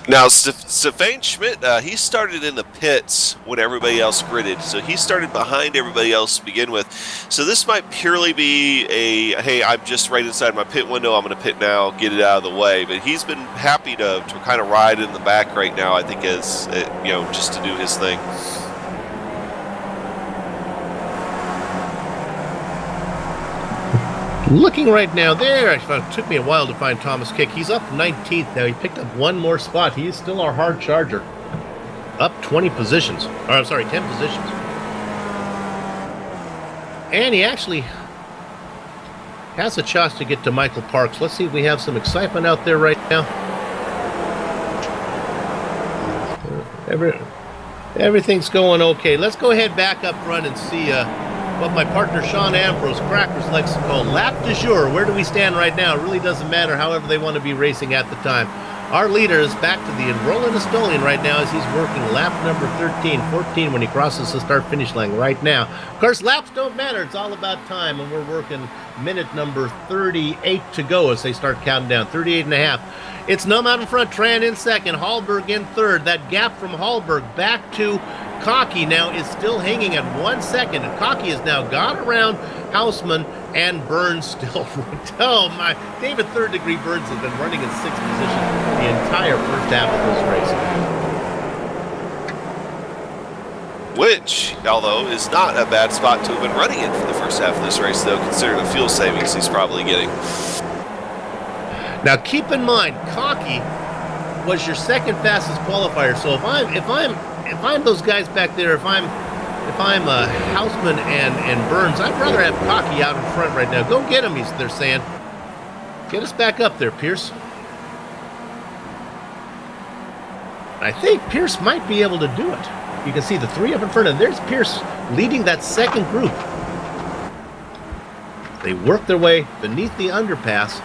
Now, Stefan Schmidt, he started in the pits when everybody else gridded, so he started behind everybody else to begin with. So this might purely be hey, I'm just right inside my pit window, I'm going to pit now, get it out of the way. But he's been happy to kind of ride in the back right now, I think, as just to do his thing. Looking right now there, it took me a while to find Thomas Kick. He's up 19th now. He picked up one more spot. He is still our hard charger. Up 20 positions. Or, I'm sorry, 10 positions. And he actually has a chance to get to Michael Parks. Let's see if we have some excitement out there right now. Everything's going okay. Let's go ahead back up front and see what my partner Sean Ambrose Crackers likes to call lap de jour. Where do we stand right now? It really doesn't matter, however they want to be racing at the time. Our leader is back to the Enrollin Estolian right now as he's working lap number 13, 14 when he crosses the start-finish line right now. Of course, laps don't matter. It's all about time, and we're working minute number 38 to go as they start counting down, 38 and a half. It's Num out in front, Tran in second, Hallberg in third. That gap from Hallberg back to Cocky now is still hanging at 1 second, and Cocky has now gone around Houseman and Burns still. Oh my, David Third Degree Burns has been running in 6th position the entire first half of this race. Which, although, is not a bad spot to have been running in for the first half of this race, though, considering the fuel savings he's probably getting. Now keep in mind, Cocky was your second fastest qualifier. So if I'm those guys back there, if I'm Houseman and Burns, I'd rather have Cocky out in front right now. Go get him, they're saying. Get us back up there, Pierce. I think Pierce might be able to do it. You can see the three up in front, and there's Pierce leading that second group. They work their way beneath the underpass.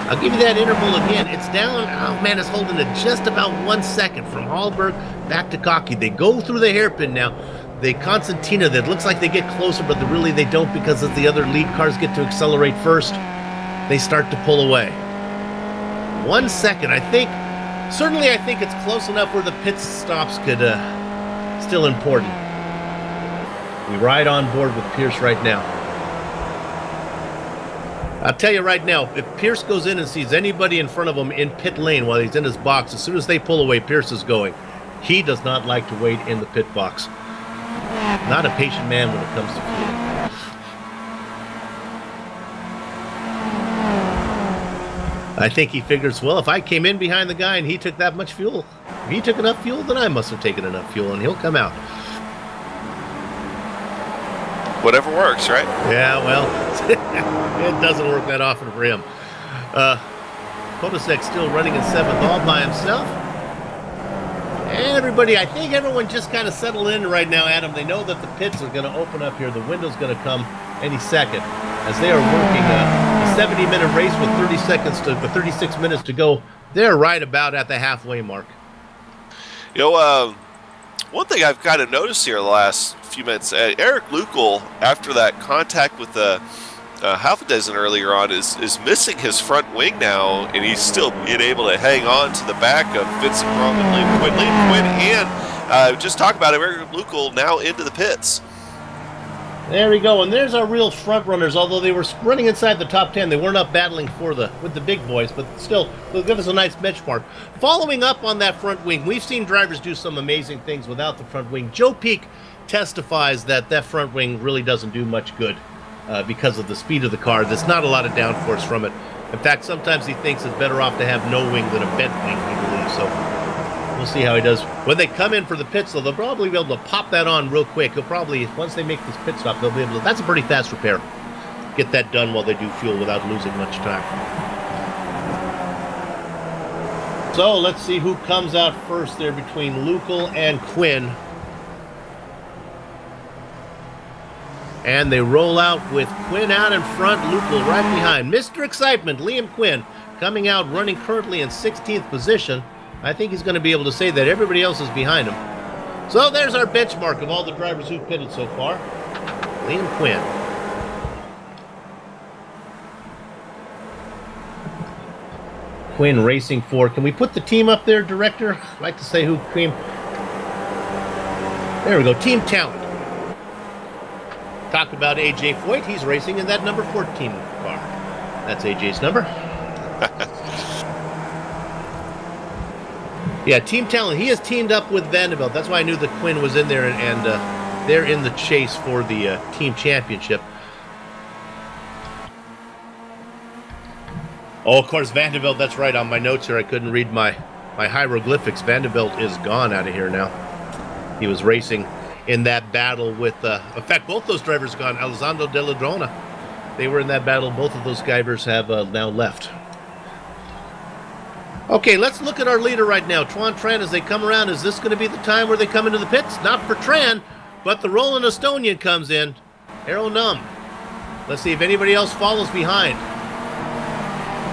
I'll give you that interval again. It's down. Oh, man, it's holding it just about 1 second from Hallberg back to Cocky. They go through the hairpin now. They Constantina, that looks like they get closer, but really they don't because as the other lead cars get to accelerate first, they start to pull away. 1 second, I think. Certainly, I think it's close enough where the pit stops could still important. We ride on board with Pierce right now. I'll tell you right now, if Pierce goes in and sees anybody in front of him in pit lane while he's in his box, as soon as they pull away, Pierce is going. He does not like to wait in the pit box. Not a patient man when it comes to fuel. I think he figures, well, if I came in behind the guy and he took that much fuel, if he took enough fuel, then I must have taken enough fuel, and he'll come out. Whatever works, right? Yeah, well, it doesn't work that often for him. Kotasek still running in 7th all by himself. Everybody, I think everyone just kind of settled in right now, Adam. They know that the pits are going to open up here. The window's going to come any second as they are working a 70-minute race with 36 minutes to go. They're right about at the halfway mark. You know, one thing I've kind of noticed here the last few minutes, Eric Lukol, after that contact with the half a dozen earlier on, is missing his front wing now, and he's still being able to hang on to the back of Vincent Grom and Liam Quinn. Liam Quinn and just talk about it, Eric Lukol now into the pits. There we go, and there's our real front runners. Although they were running inside the top 10, they weren't up battling with the big boys, but still, they'll give us a nice benchmark. Following up on that front wing, we've seen drivers do some amazing things without the front wing. Joe Peak testifies that front wing really doesn't do much good because of the speed of the car. There's not a lot of downforce from it. In fact, sometimes he thinks it's better off to have no wing than a bent wing, he believes. So we'll see how he does. When they come in for the pits, though, they'll probably be able to pop that on real quick. He'll probably, once they make this pit stop, they'll be able to, that's a pretty fast repair. Get that done while they do fuel without losing much time. So let's see who comes out first there between Lukol and Quinn. And they roll out with Quinn out in front, Lukol right behind. Mr. Excitement, Liam Quinn, coming out running currently in 16th position. I think he's going to be able to say that everybody else is behind him. So there's our benchmark of all the drivers who've pitted so far. Liam Quinn. Quinn racing for, can we put the team up there, Director? I'd like to say who came. There we go, Team Talent. Talk about AJ Foyt. He's racing in that number 14 car. That's AJ's number. Yeah, Team Talent. He has teamed up with Vanderbilt. That's why I knew that Quinn was in there, and they're in the chase for the team championship. Oh, of course, Vanderbilt. That's right. On my notes here, I couldn't read my hieroglyphics. Vanderbilt is gone out of here now. He was racing in that battle with, in fact, both those drivers are gone. Alessandro De La Drona, they were in that battle. Both of those drivers have now left. Okay, let's look at our leader right now. Tuan Tran, as they come around, is this going to be the time where they come into the pits? Not for Tran, but the Roland Estonian comes in. Arrow Num. Let's see if anybody else follows behind.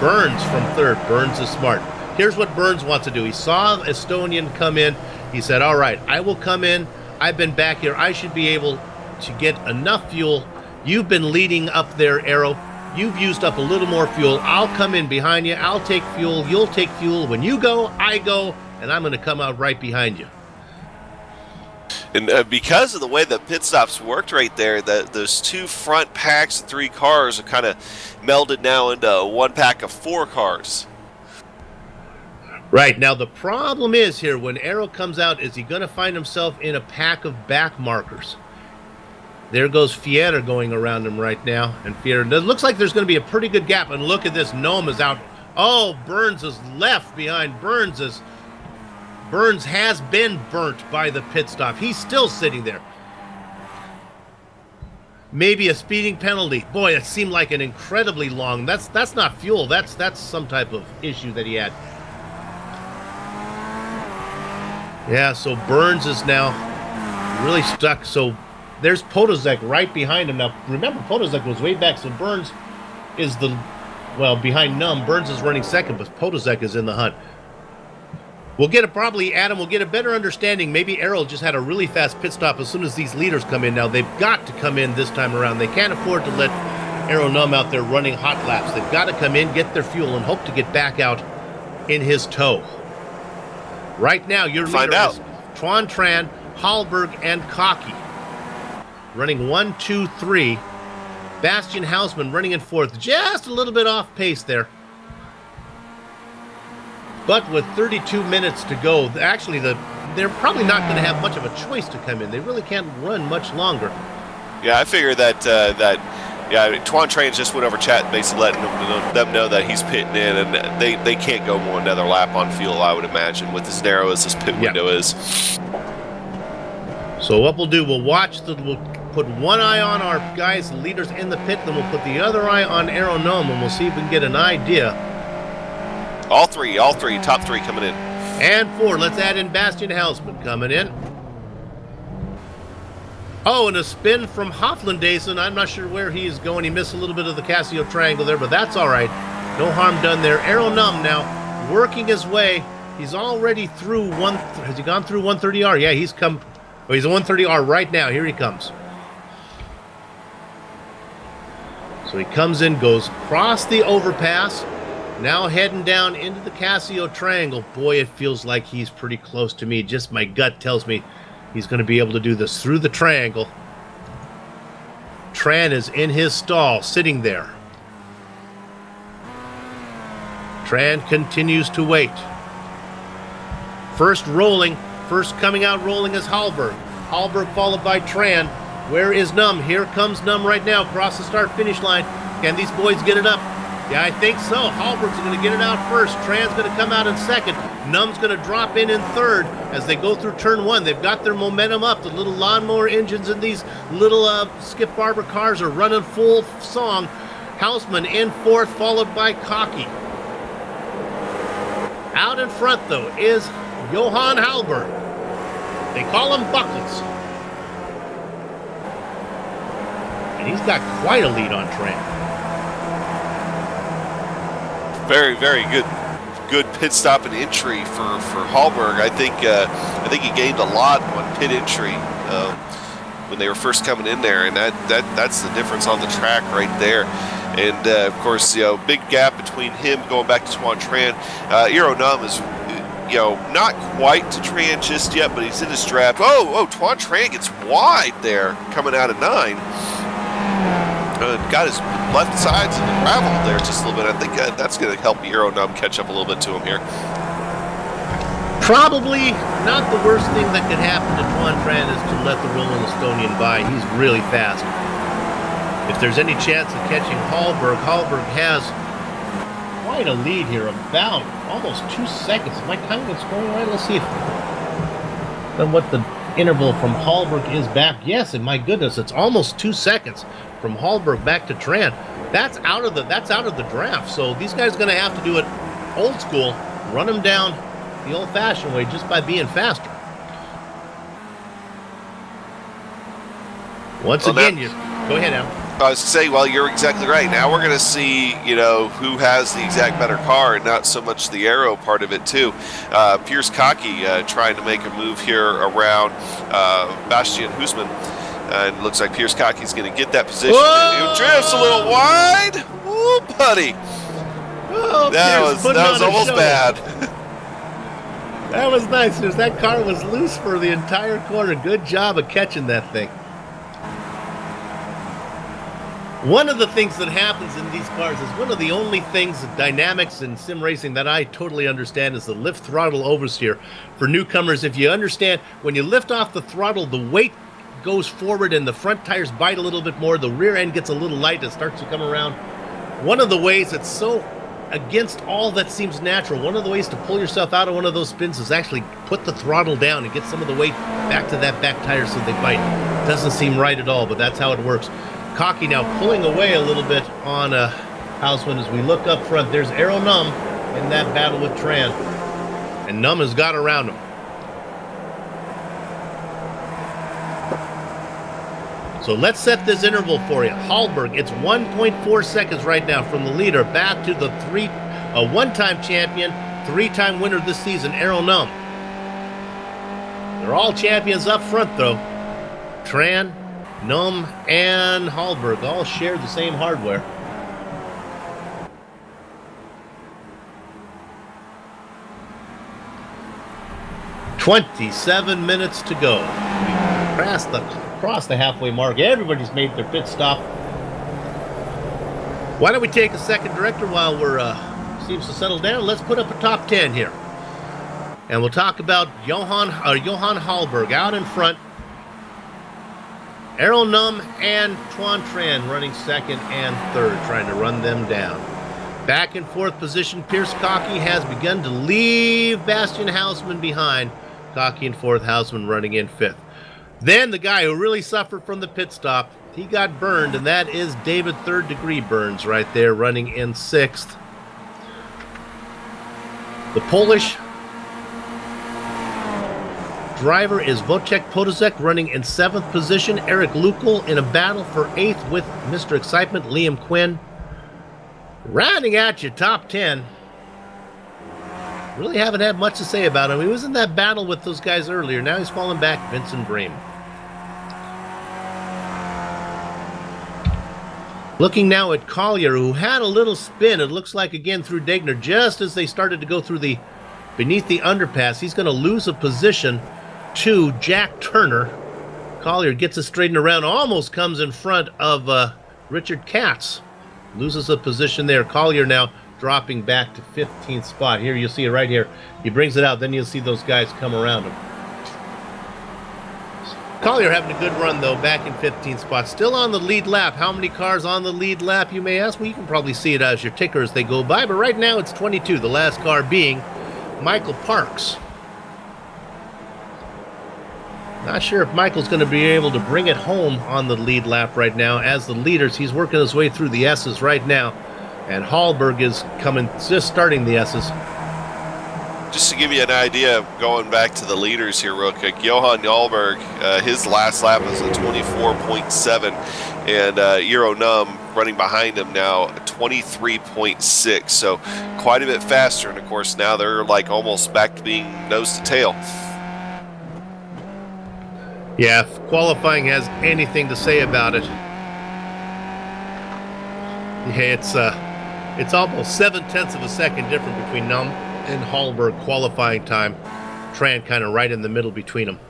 Burns from third. Burns is smart. Here's what Burns wants to do. He saw Estonian come in. He said, all right, I will come in. I've been back here. I should be able to get enough fuel. You've been leading up there, Arrow. You've used up a little more fuel. I'll come in behind you. I'll take fuel. You'll take fuel. When you go, I go, and I'm going to come out right behind you. And because of the way the pit stops worked right there, those two front packs of 3 cars are kind of melded now into one pack of 4 cars. Right. Now, the problem is here, when Arrow comes out, is he going to find himself in a pack of back markers? There goes Fiera going around him right now. And Fiera, it looks like there's going to be a pretty good gap. And look at this. Gnome is out. Oh, Burns is left behind. Burns has been burnt by the pit stop. He's still sitting there. Maybe a speeding penalty. Boy, it seemed like an incredibly long. That's not fuel. That's some type of issue that he had. Yeah, so Burns is now really stuck. So there's Podozek right behind him. Now, remember, Podozek was way back, so Burns is behind Num. Burns is running second, but Podozek is in the hunt. We'll get Adam, we'll get a better understanding. Maybe Errol just had a really fast pit stop as soon as these leaders come in. Now, they've got to come in this time around. They can't afford to let Arrow Num out there running hot laps. They've got to come in, get their fuel, and hope to get back out in his tow. Right now, your leader is Tuan Tran, Hallberg, and Cocky. Running 1, 2, 3. Bastian Hausman running in fourth. Just a little bit off pace there. But with 32 minutes to go, actually, they're probably not going to have much of a choice to come in. They really can't run much longer. Yeah, I figure that Tuan Tran just went over chat and basically letting them know that he's pitting in, and they can't go more another lap on fuel, I would imagine, with as narrow as this pit window is. So what we'll do, we'll put one eye on our guys, the leaders in the pit, then we'll put the other eye on Arrow Nome, and we'll see if we can get an idea. All three, top 3 coming in. And 4, let's add in Bastian Hausman coming in. Oh, and a spin from Hoflandason. I'm not sure where he is going. He missed a little bit of the Casio triangle there, but that's all right. No harm done there. Arrow Num now working his way. He's already through has he gone through 130R? Yeah, he's come. Oh, he's a 130R right now. Here he comes. So he comes in, goes across the overpass. Now heading down into the Casio triangle. Boy, it feels like he's pretty close to me. Just my gut tells me he's going to be able to do this through the triangle. Tran is in his stall, sitting there. Tran continues to wait. First coming out rolling is Hallberg. Hallberg followed by Tran. Where is Num? Here comes Num right now across the start-finish line. Can these boys get it up? Yeah, I think so. Hallberg's going to get it out first. Tran's going to come out in second. Num's going to drop in third as they go through turn 1. They've got their momentum up. The little lawnmower engines in these little Skip Barber cars are running full song. Hausman in fourth, followed by Cocky. Out in front, though, is Johan Hallberg. They call him Buckles. And he's got quite a lead on Tran. Very, very good pit stop and entry for Hallberg. I think he gained a lot on pit entry when they were first coming in there, and that's the difference on the track right there. And of course, big gap between him going back to Tuan Tran. Arrow Num is not quite to Tran just yet, but he's in his draft. Oh, Tuan Tran gets wide there coming out of 9. Got his left sides in the gravel there just a little bit. I think that's going to help Arrow Num catch up a little bit to him here. Probably not the worst thing that could happen to Tuan Tran is to let the Roland Estonian by. He's really fast. If there's any chance of catching Hallberg has quite a lead here, about almost 2 seconds. Am I counting the scoring right? Let's see if then what the interval from Hallberg is back. Yes, and my goodness, it's almost 2 seconds from Hallberg back to Tran. That's out of the draft. So these guys are going to have to do it old school, run them down the old-fashioned way just by being faster. Once again, go ahead, Al. I was going to say, well, you're exactly right. Now we're going to see, who has the exact better car and not so much the aero part of it, too. Pierce Cocky trying to make a move here around Bastian Husmann. And it looks like Pierce Cocky's going to get that position. He drifts a little wide. Ooh, buddy. Oh, that was almost bad. That was nice. That car was loose for the entire corner. Good job of catching that thing. One of the things that happens in these cars is one of the only things, the dynamics in sim racing that I totally understand is the lift throttle oversteer. For newcomers, if you understand, when you lift off the throttle, the weight goes forward and the front tires bite a little bit more. The rear end gets a little light. It starts to come around. One of the ways it's so against all that seems natural, one of the ways to pull yourself out of one of those spins is actually put the throttle down and get some of the weight back to that back tire so they bite. Doesn't seem right at all, but that's how it works. Cocky now pulling away a little bit on Houseman as we look up front. There's Aero Num in that battle with Tran. And Num has got around him. So let's set this interval for you. Hallberg, it's 1.4 seconds right now from the leader back to the one-time champion, 3-time winner this season, Aero Num. They're all champions up front, though. Tran, Num, and Hallberg all share the same hardware. "27 minutes to go. We crossed the halfway mark. Everybody's made their pit stop. Why don't we take a second, Director, while we're seems to settle down? Let's put up a top 10 here. And we'll talk about Johan Hallberg out in front. Aero Num and Tuan Tran running second and third, trying to run them down. Back in fourth position, Pierce Cocky has begun to leave Bastian Houseman behind. Cocky in fourth, Houseman running in fifth. Then the guy who really suffered from the pit stop, he got burned, and that is David Third Degree Burns right there running in sixth. The Polish driver is Wojciech Podolzek running in seventh position. Eric Lukol in a battle for eighth with Mr. Excitement, Liam Quinn. Rounding out your top 10. Really haven't had much to say about him. He was in that battle with those guys earlier. Now he's falling back, Vincent Bream. Looking now at Collier, who had a little spin, it looks like again through Degner, just as they started to go through beneath the underpass. He's going to lose a position to Jack Turner. Collier gets it straightened around, almost comes in front of Richard Katz. Loses a position there. Collier now dropping back to 15th spot. Here, you'll see it right here. He brings it out, then you'll see those guys come around him. Collier having a good run, though, back in 15th spot. Still on the lead lap. How many cars on the lead lap, you may ask? Well, you can probably see it as your ticker as they go by, but right now it's 22, the last car being Michael Parks. Not sure if Michael's going to be able to bring it home on the lead lap right now. As the leaders, he's working his way through the S's right now, and Hallberg is just starting the S's. Just to give you an idea, going back to the leaders here real quick, Johan Hallberg, his last lap was a 24.7, and Aero Num running behind him now, 23.6, so quite a bit faster, and of course now they're like almost back to being nose to tail. Yeah, if qualifying has anything to say about it, yeah, it's almost 0.7 of a second difference between Num and Hallberg qualifying time. Tran kind of right in the middle between them.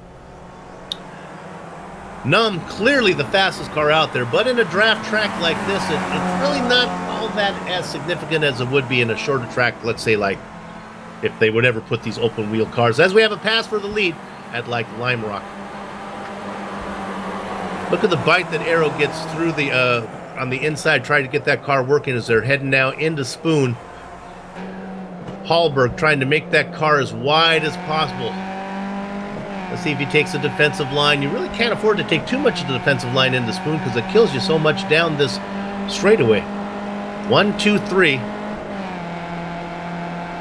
Num clearly the fastest car out there, but in a draft track like this, it's really not all that as significant as it would be in a shorter track, let's say like if they would ever put these open wheel cars, as we have a pass for the lead at like Lime Rock. Look at the bite that Aero gets through the on the inside, trying to get that car working as they're heading now into Spoon. Hallberg trying to make that car as wide as possible. As See if he takes the defensive line. You really can't afford to take too much of the defensive line into Spoon because it kills you so much down this straightaway. 1, 2, 3.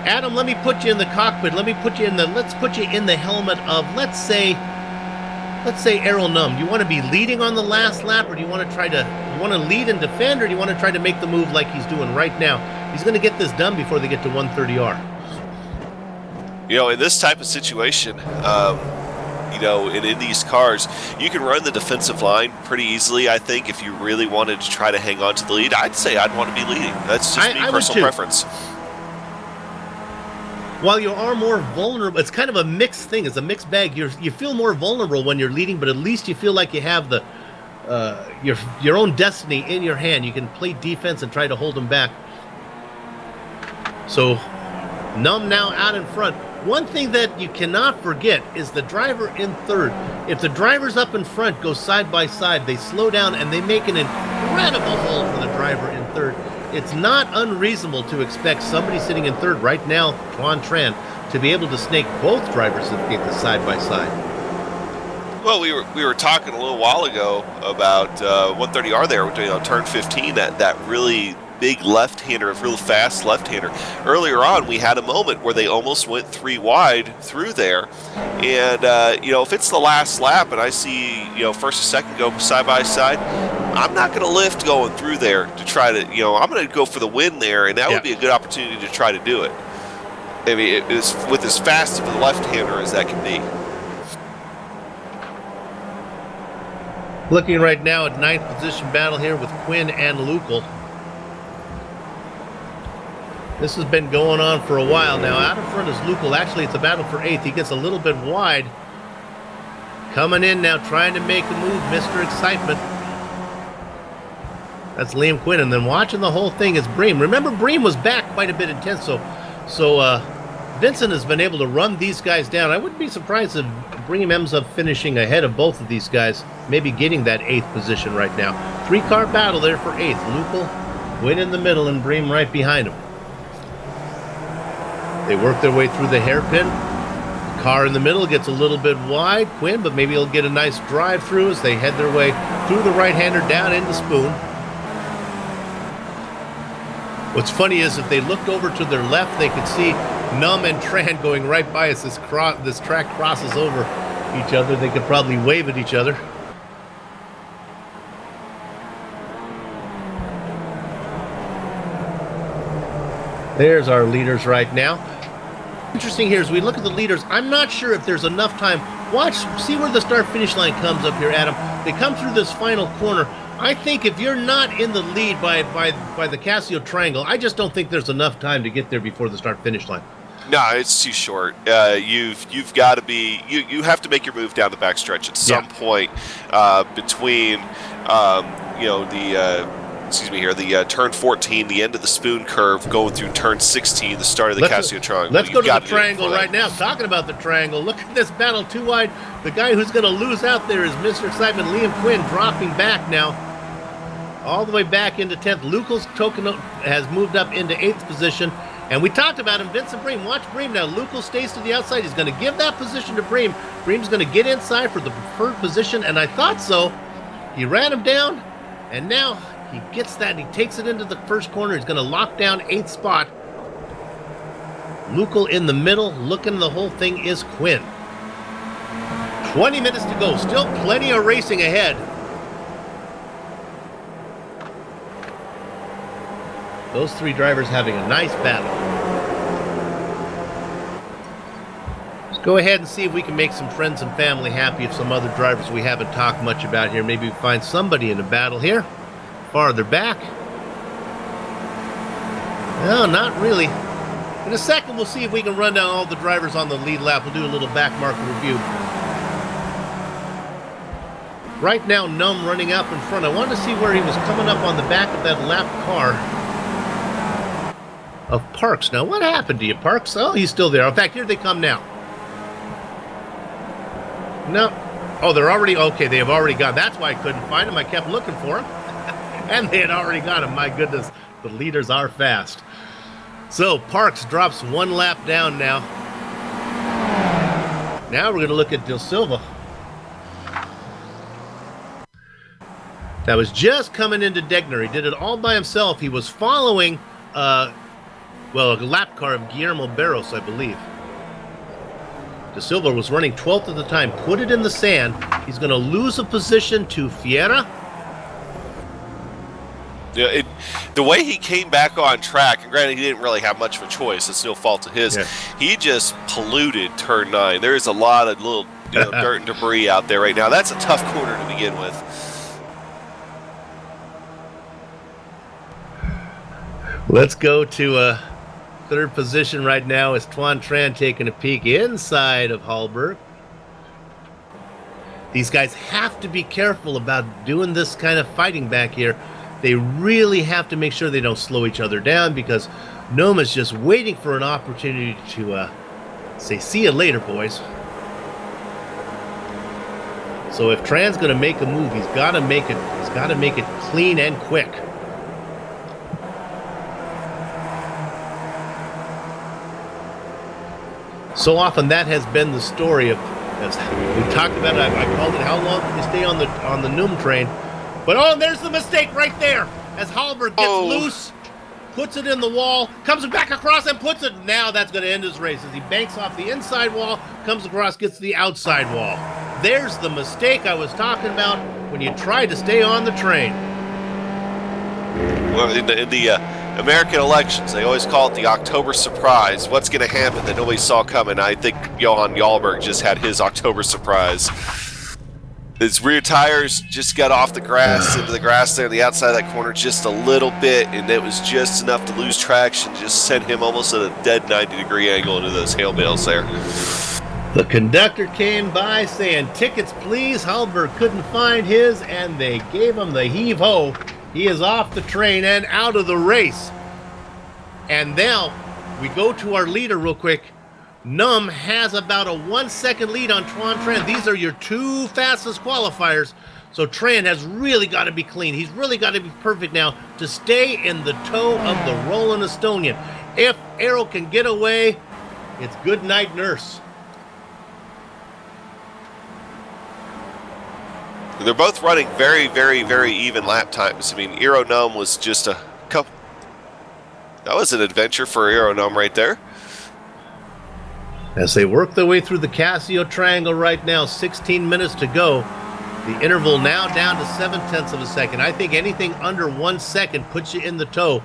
Adam, let me put you in the cockpit. Let's put you in the helmet of, let's say Errol Num. Do you want to be leading on the last lap, or do you want to lead and defend, or do you want to try to make the move like he's doing right now? He's going to get this done before they get to 130R. You know, in this type of situation, you know, in these cars, you can run the defensive line pretty easily, I think, if you really wanted to try to hang on to the lead. I'd say I'd want to be leading. That's just me, personal preference. While you are more vulnerable, it's kind of a mixed thing. It's a mixed bag. You feel more vulnerable when you're leading, but at least you feel like you have the your own destiny in your hand. You can play defense and try to hold them back. So, Num now out in front. One thing that you cannot forget is the driver in third. If the drivers up in front go side by side, they slow down and they make an incredible hole for the driver in third. It's not unreasonable to expect somebody sitting in third right now, Tuan Tran, to be able to snake both drivers if they get the side by side. Well, we were talking a little while ago about 130R there, you know, turn 15, that really big left-hander, real fast left-hander. Earlier on, we had a moment where they almost went 3 wide through there, and you know, if it's the last lap and I see, you know, first and second go side by side, I'm not going to lift going through there to try to, you know, I'm going to go for the win there, and that would be a good opportunity to try to do it. I mean, it is with as fast of a left-hander as that can be. Looking right now at 9th position battle here with Quinn and Neagle. This has been going on for a while now. Out in front is Neagle. Actually, it's a battle for 8th. He gets a little bit wide. Coming in now, trying to make a move, Mr. Excitement. That's Liam Quinn. And then watching the whole thing is Bream. Remember, Bream was back quite a bit intense, so Vincent has been able to run these guys down. I wouldn't be surprised if Bream ends up finishing ahead of both of these guys, maybe getting that 8th position right now. 3-car battle there for 8th. Neagle, Quinn in the middle, and Bream right behind him. They work their way through the hairpin. The car in the middle gets a little bit wide, Quinn, but maybe he'll get a nice drive through as they head their way through the right-hander down into Spoon. What's funny is if they looked over to their left, they could see Num and Tran going right by us. This track crosses over each other. They could probably wave at each other. There's our leaders right now. Interesting here as we look at the leaders, I'm not sure if there's enough time. See where the start-finish line comes up here, Adam. They come through this final corner. I think if you're not in the lead by the Casio Triangle, I just don't think there's enough time to get there before the start-finish line. No, it's too short. You've got to be. You have to make your move down the backstretch at some point between you know, the turn 14, the end of the Spoon curve, going through turn 16, the start of the Casio Triangle. Let's go to the triangle right now. Talking about the triangle, look at this battle, 2 wide. The guy who's going to lose out there is Mr. Excitement, Liam Quinn, dropping back now, all the way back into 10th. Neagle's token has moved up into 8th position. And we talked about him, Vincent Bream. Watch Bream now. Neagle stays to the outside. He's going to give that position to Bream. Bream's going to get inside for the preferred position, and I thought so. He ran him down, and now he gets that. He takes it into the first corner. He's going to lock down 8th spot. Neagle in the middle. Looking the whole thing is Quinn. 20 minutes to go. Still plenty of racing ahead. Those 3 drivers having a nice battle. Let's go ahead and see if we can make some friends and family happy of some other drivers we haven't talked much about here. Maybe we find somebody in the battle here. Farther back. No, not really. In a second, we'll see if we can run down all the drivers on the lead lap. We'll do a little back marker review. Right now, Num running up in front. I wanted to see where he was coming up on the back of that lap car of Parks. Now, what happened to you, Parks? Oh, he's still there. In fact, here they come now. No. Oh, they're already... Okay, they have already gone. That's why I couldn't find him. I kept looking for him. And they had already got him. My goodness, the leaders are fast. So, Parks drops 1 lap down now. Now we're going to look at De Silva. That was just coming into Degner. He did it all by himself. He was following, a lap car of Guillermo Barros, I believe. De Silva was running 12th at the time. Put it in the sand. He's going to lose a position to Fiera. Yeah, the way he came back on track, and granted he didn't really have much of a choice, it's no fault of his, he just polluted turn 9. There's a lot of little dirt and debris out there right now. That's a tough corner to begin with. Let's go to third position right now is Tuan Tran taking a peek inside of Hallberg. These guys have to be careful about doing this kind of fighting back here. They really have to make sure they don't slow each other down because Noma's just waiting for an opportunity to say, see you later, boys. So if Tran's going to make a move, he's got to make it. He's got to make it clean and quick. So often that has been the story of, as we talked about it, I called it, how long can you stay on the Noom train? But oh, there's the mistake right there. As Hallberg gets loose, puts it in the wall, comes back across and puts it. Now that's going to end his race as he banks off the inside wall, comes across, gets the outside wall. There's the mistake I was talking about when you try to stay on the train. Well, in the American elections, they always call it the October surprise. What's going to happen that nobody saw coming? I think Johan Jarlberg just had his October surprise. His rear tires just got off the grass, into the grass there on the outside of that corner just a little bit, and it was just enough to lose traction, just sent him almost at a dead 90-degree angle into those hail bales there. The conductor came by saying, tickets please. Hallberg couldn't find his, and they gave him the heave-ho. He is off the train and out of the race. And now we go to our leader real quick. Num has about a 1 second lead on Tuan Tran. These are your two fastest qualifiers. So Tran has really got to be clean. He's really got to be perfect now to stay in the toe of the rolling Estonian. If Arrow can get away, it's good night, nurse. They're both running very, very, very even lap times. I mean, Eero Num was just a couple. That was an adventure for Eero Num right there. As they work their way through the Casio Triangle right now, 16 minutes to go. The interval now down to 0.7 of a second. I think anything under 1 second puts you in the toe.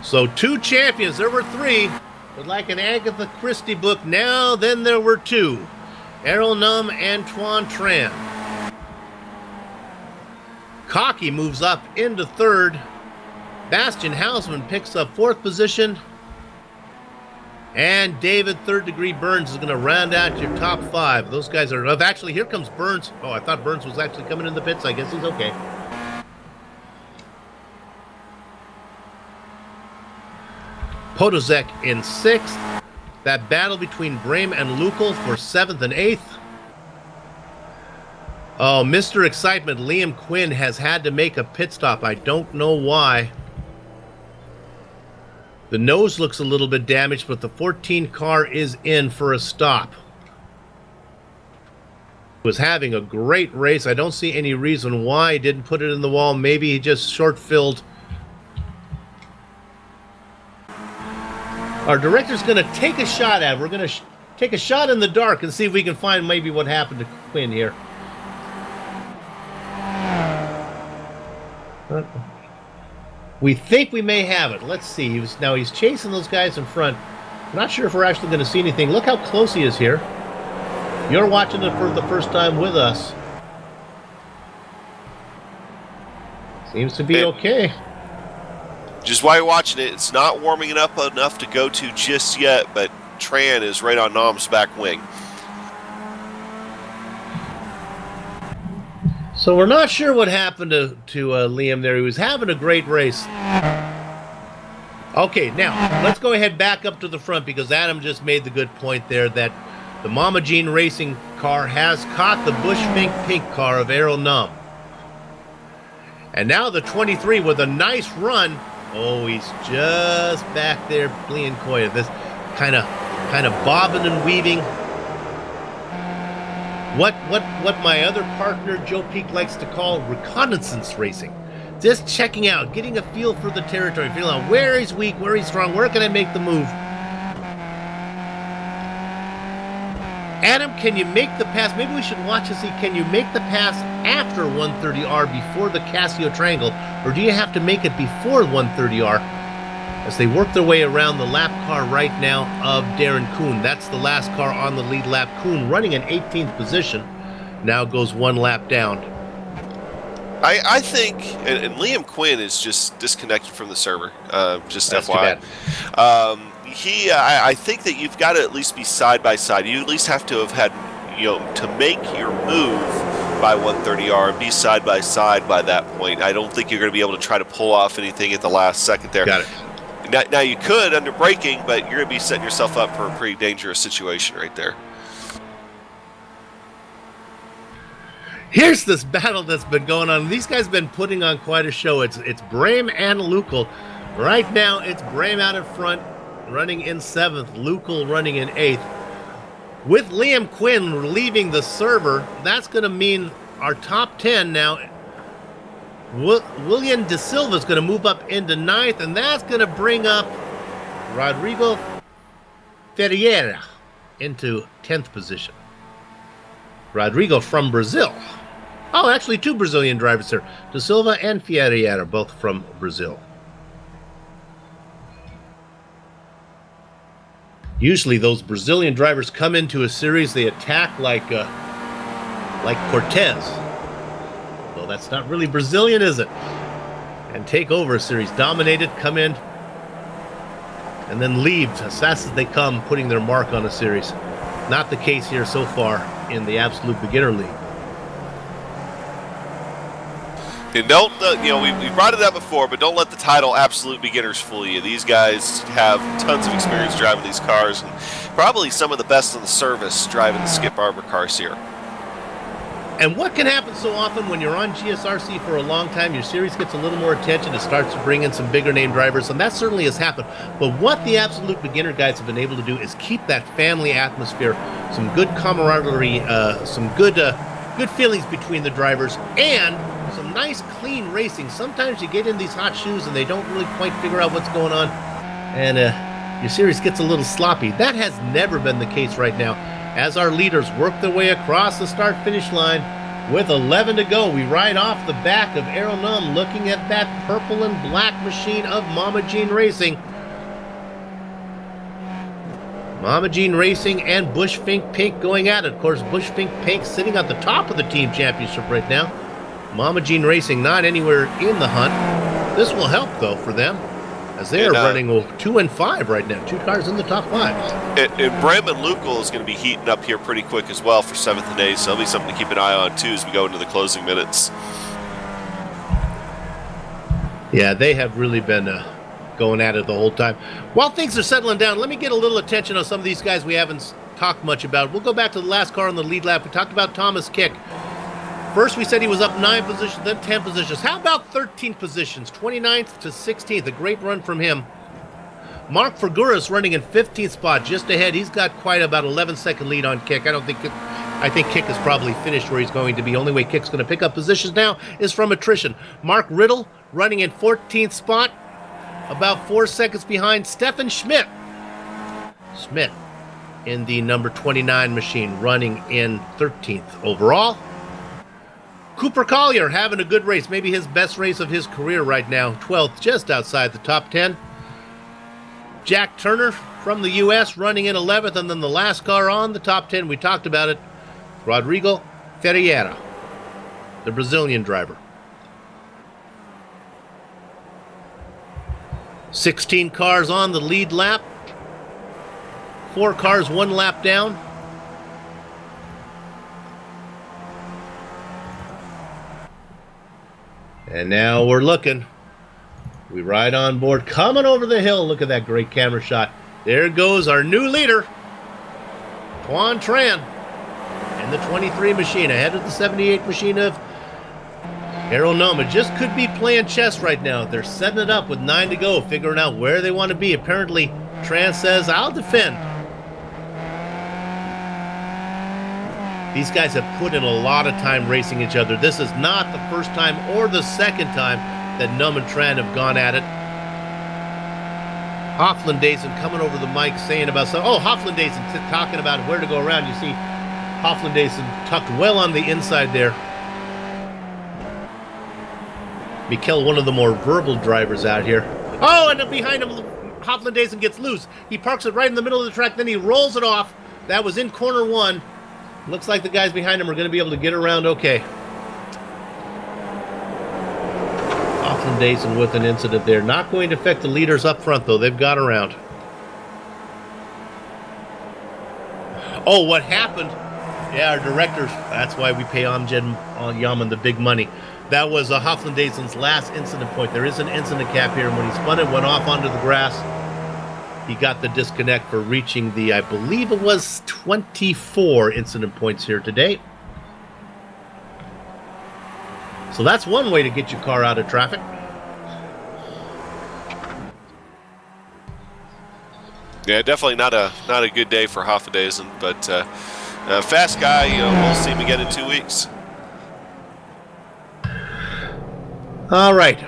So two champions, there were three, but like an Agatha Christie book, now then there were two. Errol Num and Tuan Tran. Cocky moves up into third. Bastian Hausman picks up fourth position. And David Third Degree Burns is going to round out your top five. Those guys are... Actually, here comes Burns. Oh, I thought Burns was actually coming in the pits. I guess he's okay. Podozek in sixth. That battle between Brame and Lukel for 7th and 8th. Oh, Mr. Excitement, Liam Quinn has had to make a pit stop. I don't know why. The nose looks a little bit damaged, but the 14 car is in for a stop. Was having a great race. I don't see any reason why he didn't put it in the wall. Maybe he just short-filled. Our director's going to take a shot at it. We're going to take a shot in the dark and see if we can find maybe what happened to Quinn here. We think we may have it. Let's see. He's chasing those guys in front. I'm not sure if we're actually going to see anything. Look how close he is here. You're watching it for the first time with us. Seems to be okay. Just while you're watching it, it's not warming it up enough to go to just yet, but Tran is right on Nom's back wing. So we're not sure what happened to Liam there. He was having a great race. Okay, now let's go ahead back up to the front because Adam just made the good point there that the Mama Jean racing car has caught the Bushmink pink car of Errol Num. And now the 23 with a nice run. Oh, he's just back there being coy. This kind of bobbing and weaving. what my other partner Joe Peak likes to call reconnaissance racing. Just checking out, getting a feel for the territory, feeling out where he's weak, where he's strong, where can I make the move. Adam, can you make the pass? Maybe we should watch and see, can you make the pass after 130R before the Casio Triangle, or do you have to make it before 130R as they work their way around the lap car right now of Darren Kuhn? That's the last car on the lead lap. Kuhn running in 18th position, now goes one lap down. I think, and Liam Quinn is just disconnected from the server, just That's FYI. too bad. I think that you've got to at least be side by side. You at least have to have had, to make your move by 130R and be side by side by that point. I don't think you're going to be able to try to pull off anything at the last second there. Got it. Now you could under braking, but you're going to be setting yourself up for a pretty dangerous situation right there. Here's this battle that's been going on. These guys have been putting on quite a show. It's Brame and Lucal. Right now, it's Brame out in front, running in 7th. Lucal running in 8th. With Liam Quinn leaving the server, that's going to mean our top 10 now. William De Silva is going to move up into 9th, and that's going to bring up Rodrigo Ferreira into 10th position. Rodrigo from Brazil. Oh, actually 2 Brazilian drivers here. De Silva and Ferreira, both from Brazil. Usually those Brazilian drivers come into a series, they attack like Cortez. Well, that's not really Brazilian, is it? And take over a series, dominate it, come in, and then leave as fast as they come, putting their mark on a series. Not the case here so far in the Absolute Beginner League. And don't, we brought it up before, but don't let the title Absolute Beginners fool you. These guys have tons of experience driving these cars, and probably some of the best in the service driving the Skip Barber cars here. And what can happen so often when you're on GSRC for a long time, your series gets a little more attention, it starts to bring in some bigger name drivers, and that certainly has happened. But what the Absolute Beginner guys have been able to do is keep that family atmosphere, some good camaraderie, some good feelings between the drivers, and some nice clean racing. Sometimes you get in these hot shoes and they don't really quite figure out what's going on, and your series gets a little sloppy. That has never been the case right now. As our leaders work their way across the start-finish line, with 11 to go, we ride off the back of Aeronum, looking at that purple and black machine of Mama Jean Racing. Mama Jean Racing and Bush Fink Pink going at it. Of course, Bush Fink Pink sitting at the top of the team championship right now. Mama Jean Racing not anywhere in the hunt. This will help, though, for them, as they are running 2 and 5 right now. 2 cars in the top 5. And Brandon Lucal is going to be heating up here pretty quick as well for 7th and 8th, so that'll be something to keep an eye on, too, as we go into the closing minutes. Yeah, they have really been going at it the whole time. While things are settling down, let me get a little attention on some of these guys we haven't talked much about. We'll go back to the last car on the lead lap. We talked about Thomas Kick. First, we said he was up 9 positions, then 10 positions. How about 13 positions? 29th to 16th. A great run from him. Mark Figueras running in 15th spot, just ahead. He's got quite about 11-second lead on Kick. I think Kick is probably finished where he's going to be. Only way Kick's going to pick up positions now is from attrition. Mark Riddle running in 14th spot, about 4 seconds behind Stefan Schmidt. Schmidt in the number 29 machine, running in 13th overall. Cooper Collier having a good race, maybe his best race of his career right now, 12th, just outside the top 10. Jack Turner from the U.S. running in 11th, and then the last car on the top 10, we talked about it, Rodrigo Ferreira, the Brazilian driver. 16 cars on the lead lap, 4 cars 1 lap down. And now we're looking. We ride on board, coming over the hill. Look at that great camera shot. There goes our new leader, Tuan Tran, in the 23 machine, ahead of the 78 machine of Aeronoma. Just could be playing chess right now. They're setting it up with 9 to go, figuring out where they want to be. Apparently, Tran says, I'll defend. These guys have put in a lot of time racing each other. This is not the first time or the second time that Num and Tran have gone at it. Hofflandaisen coming over the mic saying about something. Oh, Hofflandaisen talking about where to go around. You see Hofflandaisen tucked well on the inside there. Mikkel, one of the more verbal drivers out here. Oh, and behind him, Hofflandaisen gets loose. He parks it right in the middle of the track, then he rolls it off. That was in corner one. Looks like the guys behind him are going to be able to get around okay. Hofflandaisen with an incident there. Not going to affect the leaders up front, though. They've got around. Oh, what happened? Yeah, our directors. That's why we pay Amjad Yaman the big money. That was Hofflandaisen's last incident point. There is an incident cap here, and when he spun it, went off onto the grass. He got the disconnect for reaching the, I believe it was 24 incident points here today. So that's one way to get your car out of traffic. Yeah, definitely not a good day for Hoffendaisen, but fast guy. We'll see him again in 2 weeks. All right.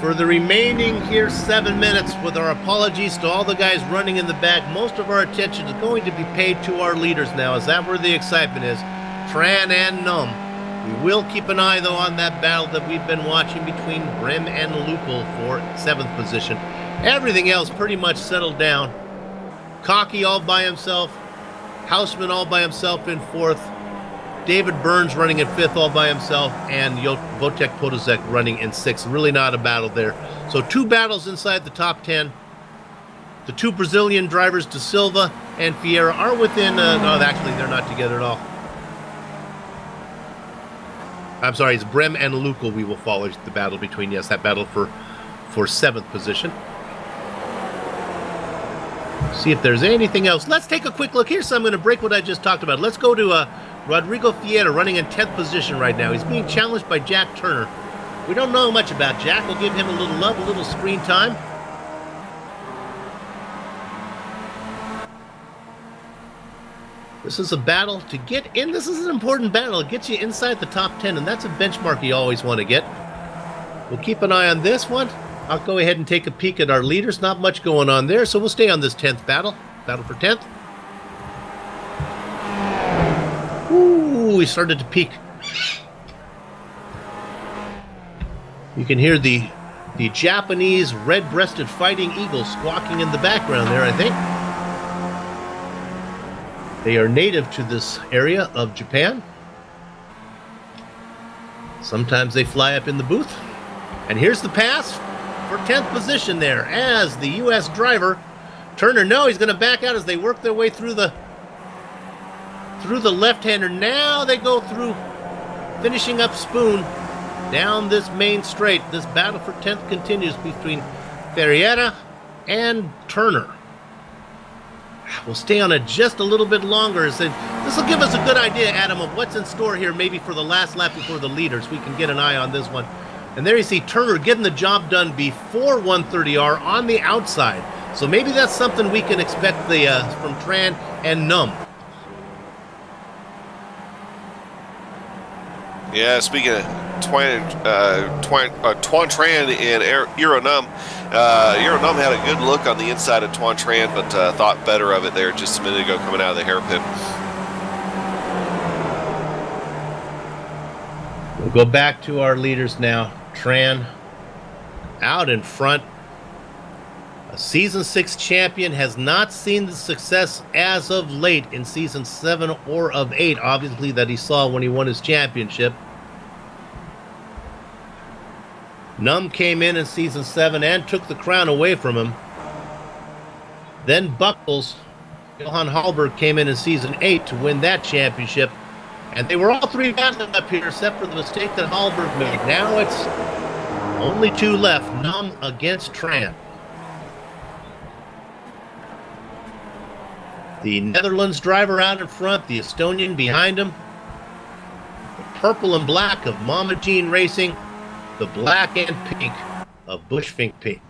For the remaining here 7 minutes, with our apologies to all the guys running in the back, most of our attention is going to be paid to our leaders now. Is that where the excitement is? Tran and Num. We will keep an eye, though, on that battle that we've been watching between Brim and Lupel for 7th position. Everything else pretty much settled down. Cocky all by himself. Hausman all by himself in 4th. David Burns running in 5th all by himself, and Wojtek Podolzek running in 6th. Really not a battle there. So 2 battles inside the top 10. The 2 Brazilian drivers, De Silva and Vieira, are within... no, actually, they're not together at all. I'm sorry, it's Brem and Lukel we will follow the battle between. Yes, that battle for 7th position. See if there's anything else. Let's take a quick look here. So I'm going to break what I just talked about. Let's go to Rodrigo Vieira running in 10th position right now. He's being challenged by Jack Turner. We don't know much about Jack. We'll give him a little love, a little screen time. This is a battle to get in. This is an important battle. It gets you inside the top 10, and that's a benchmark you always want to get. We'll keep an eye on this one. I'll go ahead and take a peek at our leaders. Not much going on there, so we'll stay on this 10th battle. Battle for 10th. Ooh, we started to peak. You can hear the Japanese red-breasted fighting eagle squawking in the background there, I think. They are native to this area of Japan. Sometimes they fly up in the booth. And here's the pass for 10th position there as the U.S. driver. Turner, no, he's going to back out as they work their way through the left-hander. Now they go through, finishing up Spoon down this main straight. This battle for 10th continues between Ferreira and Turner. We'll stay on it just a little bit longer. This will give us a good idea, Adam, of what's in store here, maybe for the last lap before the leaders. We can get an eye on this one. And there you see Turner getting the job done before 130R on the outside. So maybe that's something we can expect from Tran and Num. Yeah, speaking of Tuan Tran and Euro Num, Euro Num had a good look on the inside of Tuan Tran, but thought better of it there just a minute ago coming out of the hairpin. We'll go back to our leaders now. Tran out in front. A Season 6 champion has not seen the success as of late in Season 7 or of 8, obviously, that he saw when he won his championship. Num came in Season 7 and took the crown away from him. Then Buckles, Johan Hallberg, came in Season 8 to win that championship. And they were all 3 battling up here, except for the mistake that Hallberg made. Now it's only 2 left, Num against Tran. The Netherlands driver out in front, the Estonian behind him. The purple and black of Mama Jean Racing. The black and pink of Bushfink Pink.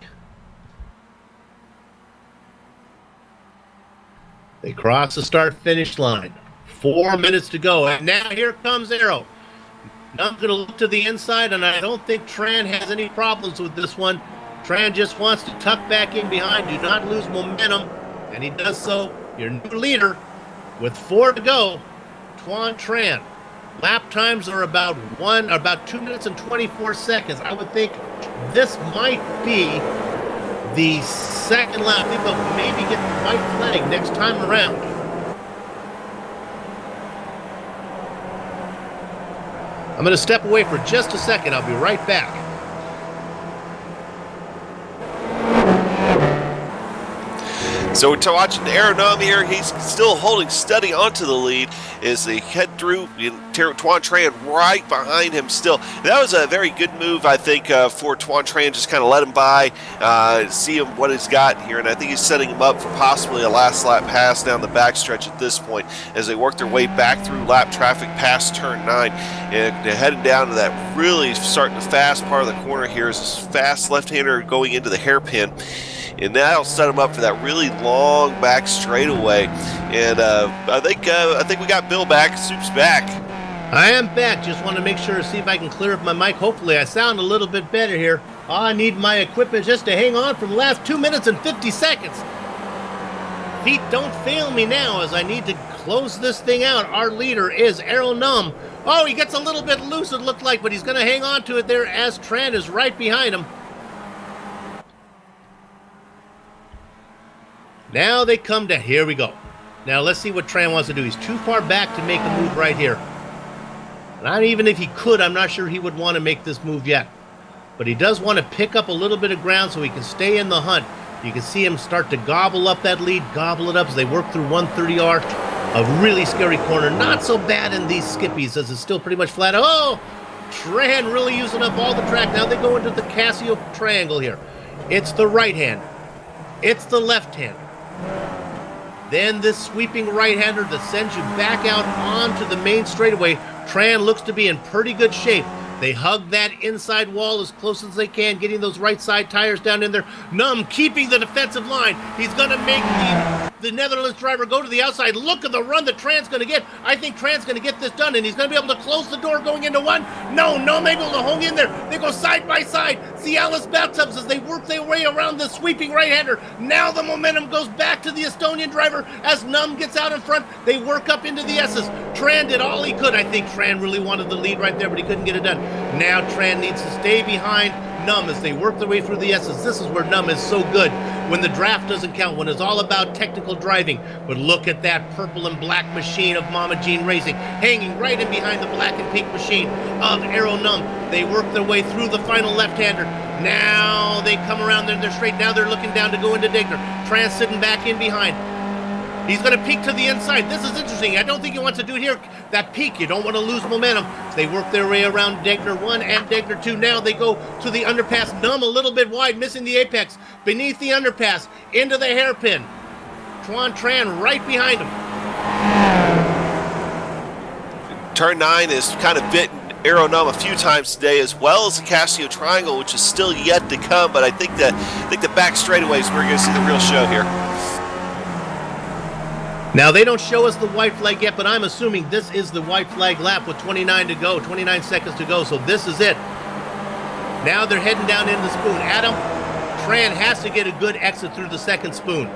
They cross the start-finish line. 4 minutes to go. And now here comes Arrow. I'm going to look to the inside, and I don't think Tran has any problems with this one. Tran just wants to tuck back in behind. Do not lose momentum. And he does so. Your new leader with 4 to go, Tuan Tran. Lap times are about 2 minutes and 24 seconds. I would think this might be the second lap. I think they'll maybe get the white flag next time around. I'm going to step away for just a second. I'll be right back. So we're watching Aeronome here. He's still holding steady onto the lead as they head through. Tuan Tran right behind him still. That was a very good move, I think, for Tuan Tran. Just kind of let him by, see him what he's got here. And I think he's setting him up for possibly a last lap pass down the backstretch at this point as they work their way back through lap traffic past turn 9. And they're heading down to that really starting the fast part of the corner here. Is this fast left-hander going into the hairpin. And that'll set him up for that really long back straightaway. And I think we got Bill back. Soup's back. I am back. Just want to make sure, see if I can clear up my mic. Hopefully I sound a little bit better here. I need my equipment just to hang on for the last 2 minutes and 50 seconds. Feet don't fail me now as I need to close this thing out. Our leader is Aeronome. Oh, he gets a little bit loose, it looked like, but he's going to hang on to it there as Tran is right behind him. Now they come to, here we go. Now let's see what Tran wants to do. He's too far back to make a move right here. And even if he could, I'm not sure he would want to make this move yet. But he does want to pick up a little bit of ground so he can stay in the hunt. You can see him start to gobble up that lead, gobble it up as they work through 130R. A really scary corner. Not so bad in these skippies as it's still pretty much flat. Oh, Tran really using up all the track. Now they go into the Casio triangle here. It's the right hand. It's the left hand. Then this sweeping right-hander that sends you back out onto the main straightaway. Tran looks to be in pretty good shape. They hug that inside wall as close as they can, getting those right side tires down in there. Numb keeping the defensive line. He's going to make the Netherlands driver go to the outside. Look at the run that Tran's going to get. I think Tran's going to get this done, and he's going to be able to close the door going into one. No, able to hang in there. They go side by side. Cialis bathtubs as they work their way around the sweeping right-hander. Now the momentum goes back to the Estonian driver as Numb gets out in front. They work up into the S's. Tran did all he could. I think Tran really wanted the lead right there, but he couldn't get it done. Now Tran needs to stay behind Numb as they work their way through the S's. This is where Numb is so good when the draft doesn't count, when it's all about technical driving. But look at that purple and black machine of Mama Jean Racing, hanging right in behind the black and pink machine of Aeronome. They work their way through the final left-hander. Now they come around there, they're straight. Now they're looking down to go into Degner. Tran sitting back in behind. He's going to peek to the inside. This is interesting. I don't think he wants to do it here. That peek, you don't want to lose momentum. They work their way around Degner 1 and Degner 2. Now they go to the underpass. Numb a little bit wide, missing the apex. Beneath the underpass, into the hairpin. Tuan Tran right behind him. Turn 9 is kind of bitten Aeronome a few times today, as well as the Casio Triangle, which is still yet to come. But I think the back straightaways, we're going to see the real show here. Now, they don't show us the white flag yet, but I'm assuming this is the white flag lap with 29 to go, 29 seconds to go, so this is it. Now they're heading down in the spoon. Adam, Tran has to get a good exit through the second spoon.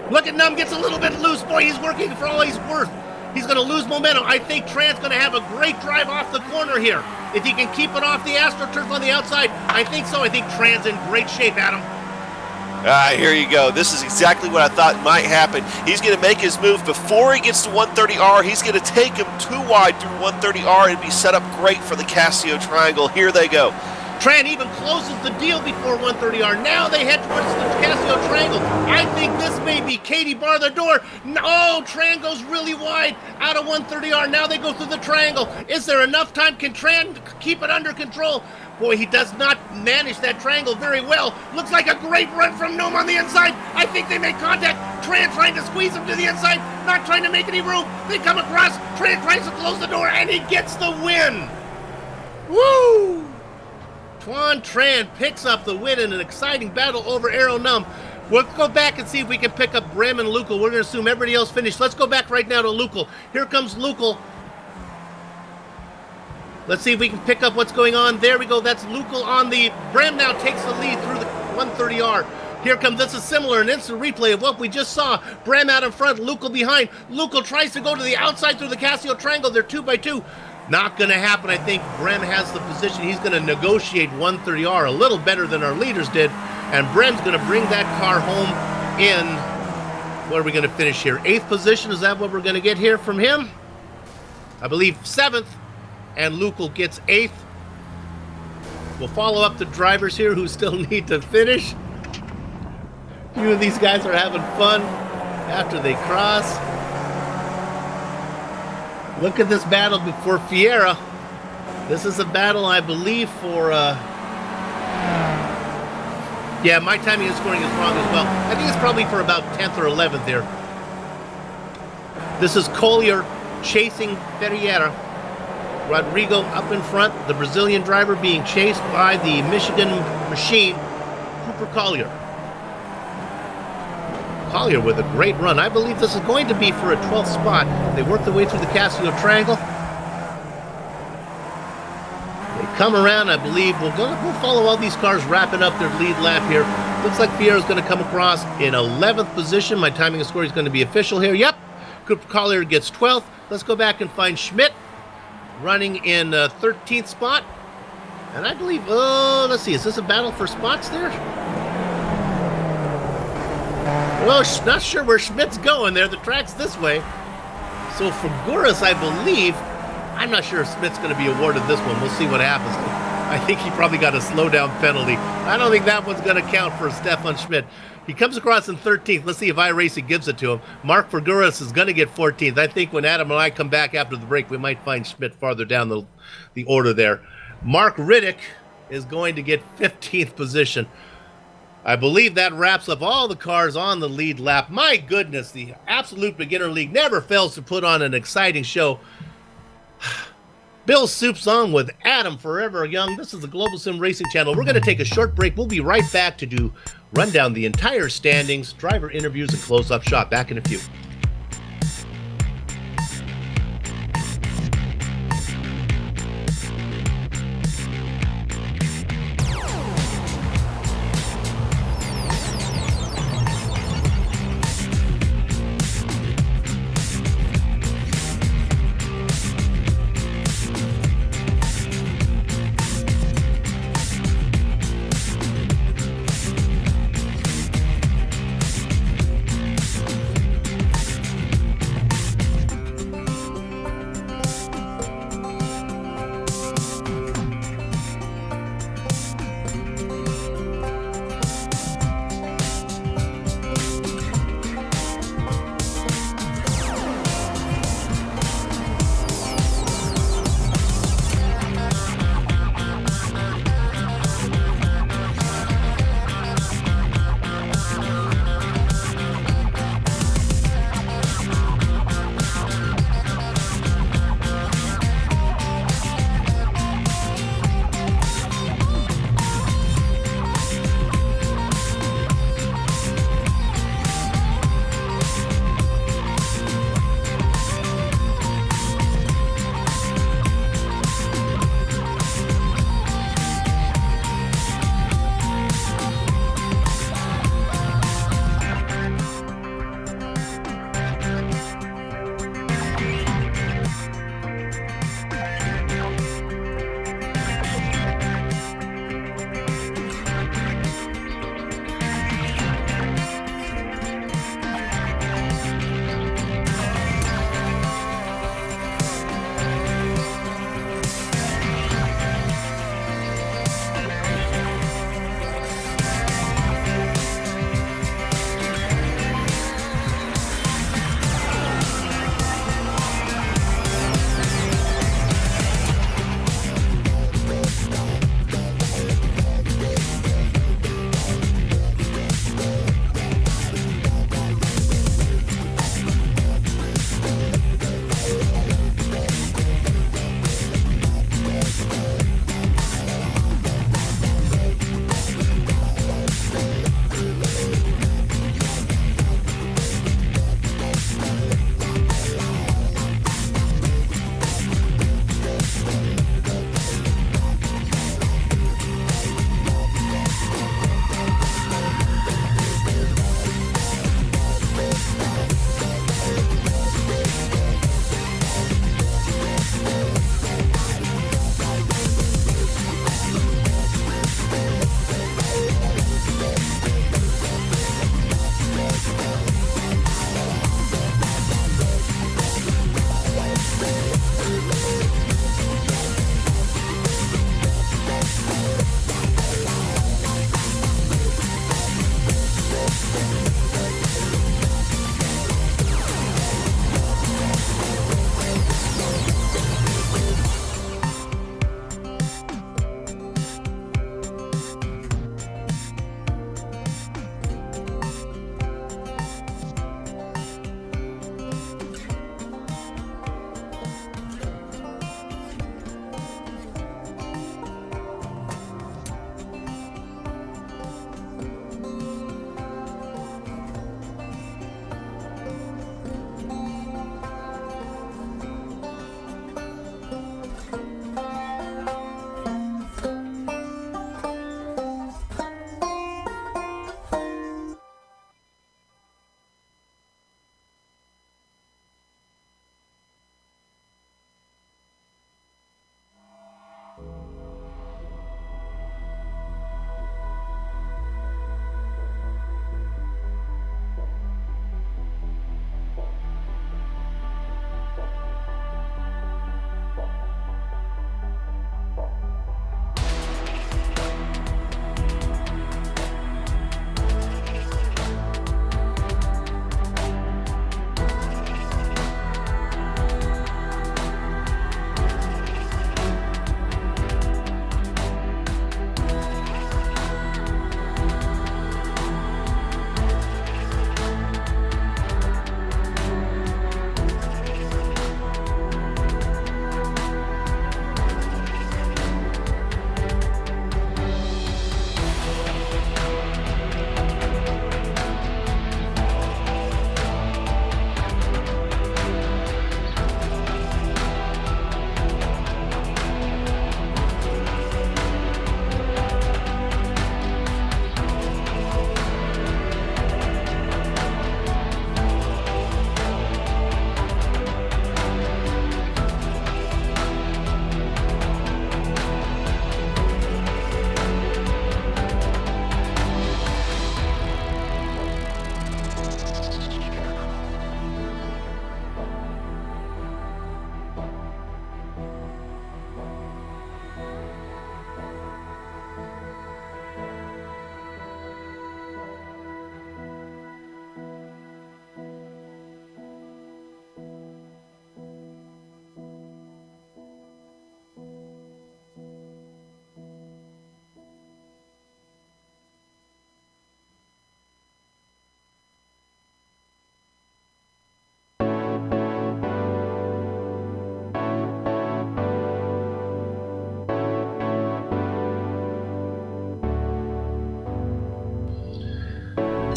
Look at Numb, gets a little bit loose. Boy, he's working for all he's worth. He's going to lose momentum. I think Tran's going to have a great drive off the corner here. If he can keep it off the AstroTurf on the outside, I think so. I think Tran's in great shape, Adam. Here you go. This is exactly what I thought might happen. He's going to make his move before he gets to 130R. He's going to take him too wide through 130R and be set up great for the Casio Triangle. Here they go. Tran even closes the deal before 130R. Now they head towards the Casio Triangle. I think this may be Katie bar the door. No, Tran goes really wide out of 130R. Now they go through the triangle. Is there enough time? Can Tran keep it under control? Boy, he does not manage that triangle very well. Looks like a great run from Gnome on the inside. I think they make contact. Tran trying to squeeze him to the inside, not trying to make any room. They come across. Tran tries to close the door, and he gets the win. Woo! Tuan Tran picks up the win in an exciting battle over Aeronome. We'll go back and see if we can pick up Brim and Lucal. We're going to assume everybody else finished. Let's go back right now to Lucal. Here comes Lucal. Let's see if we can pick up what's going on. There we go. That's Lucal on the... Brim now takes the lead through the 130R. Here comes, this is similar, an instant replay of what we just saw. Bram out in front, Lucal behind. Lucal tries to go to the outside through the Casio Triangle. They're 2x2. Not going to happen. I think Bram has the position. He's going to negotiate 130R a little better than our leaders did. And Bram's going to bring that car home in, what are we going to finish here? 8th position, is that what we're going to get here from him? I believe 7th. And Lucal gets 8th. We'll follow up the drivers here who still need to finish. A few of these guys are having fun after they cross. Look at this battle before Fiera. This is a battle, I believe, for... yeah, my timing and scoring is wrong as well. I think it's probably for about 10th or 11th here. This is Collier chasing Ferreira. Rodrigo up in front, the Brazilian driver being chased by the Michigan machine, Cooper Collier. Collier with a great run. I believe this is going to be for a 12th spot. They work their way through the Casio Triangle. They come around, I believe. We'll follow all these cars wrapping up their lead lap here. Looks like Fierro's going to come across in 11th position. My timing and scoring is going to be official here. Yep, Cooper Collier gets 12th. Let's go back and find Schmidt running in 13th spot. And I believe, let's see, is this a battle for spots there? Well, not sure where Schmidt's going there. The track's this way. So for Gouras, I believe, I'm not sure if Schmidt's going to be awarded this one. We'll see what happens. I think he probably got a slowdown penalty. I don't think that one's going to count for Stefan Schmidt. He comes across in 13th. Let's see if iRacing gives it to him. Mark Figueras is going to get 14th. I think when Adam and I come back after the break, we might find Schmidt farther down the order there. Mark Riddick is going to get 15th position. I believe that wraps up all the cars on the lead lap. My goodness, the Absolute Beginner League never fails to put on an exciting show. Bill Soup's on with Adam Forever Young. This is the Global Sim Racing Channel. We're going to take a short break. We'll be right back to run down the entire standings, driver interviews, and close-up shot. Back in a few.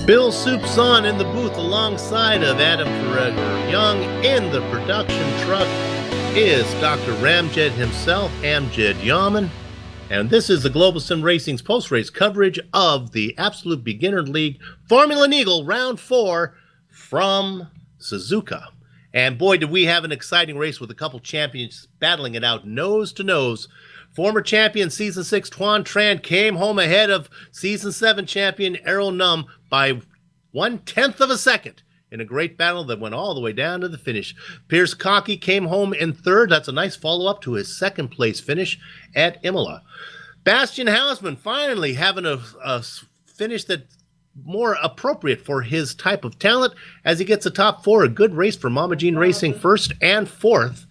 Bill Soupson in the booth alongside of Adam Forever Young. In the production truck is Dr. Ramjet himself, Amjad Yaman. And this is the Global Sim Racing's post-race coverage of the Absolute Beginner League Formula Neagle Round 4 from Suzuka. And boy, did we have an exciting race with a couple champions battling it out nose to nose. Former champion Season 6 Tuan Tran came home ahead of Season 7 champion Errol Num by 1/10 of a second in a great battle that went all the way down to the finish. Pierce Cockey came home in third. That's a nice follow-up to his second place finish at Imola. Bastian Hausman finally having a finish that's more appropriate for his type of talent as he gets a top 4. A good race for Mama Jean Racing first and fourth.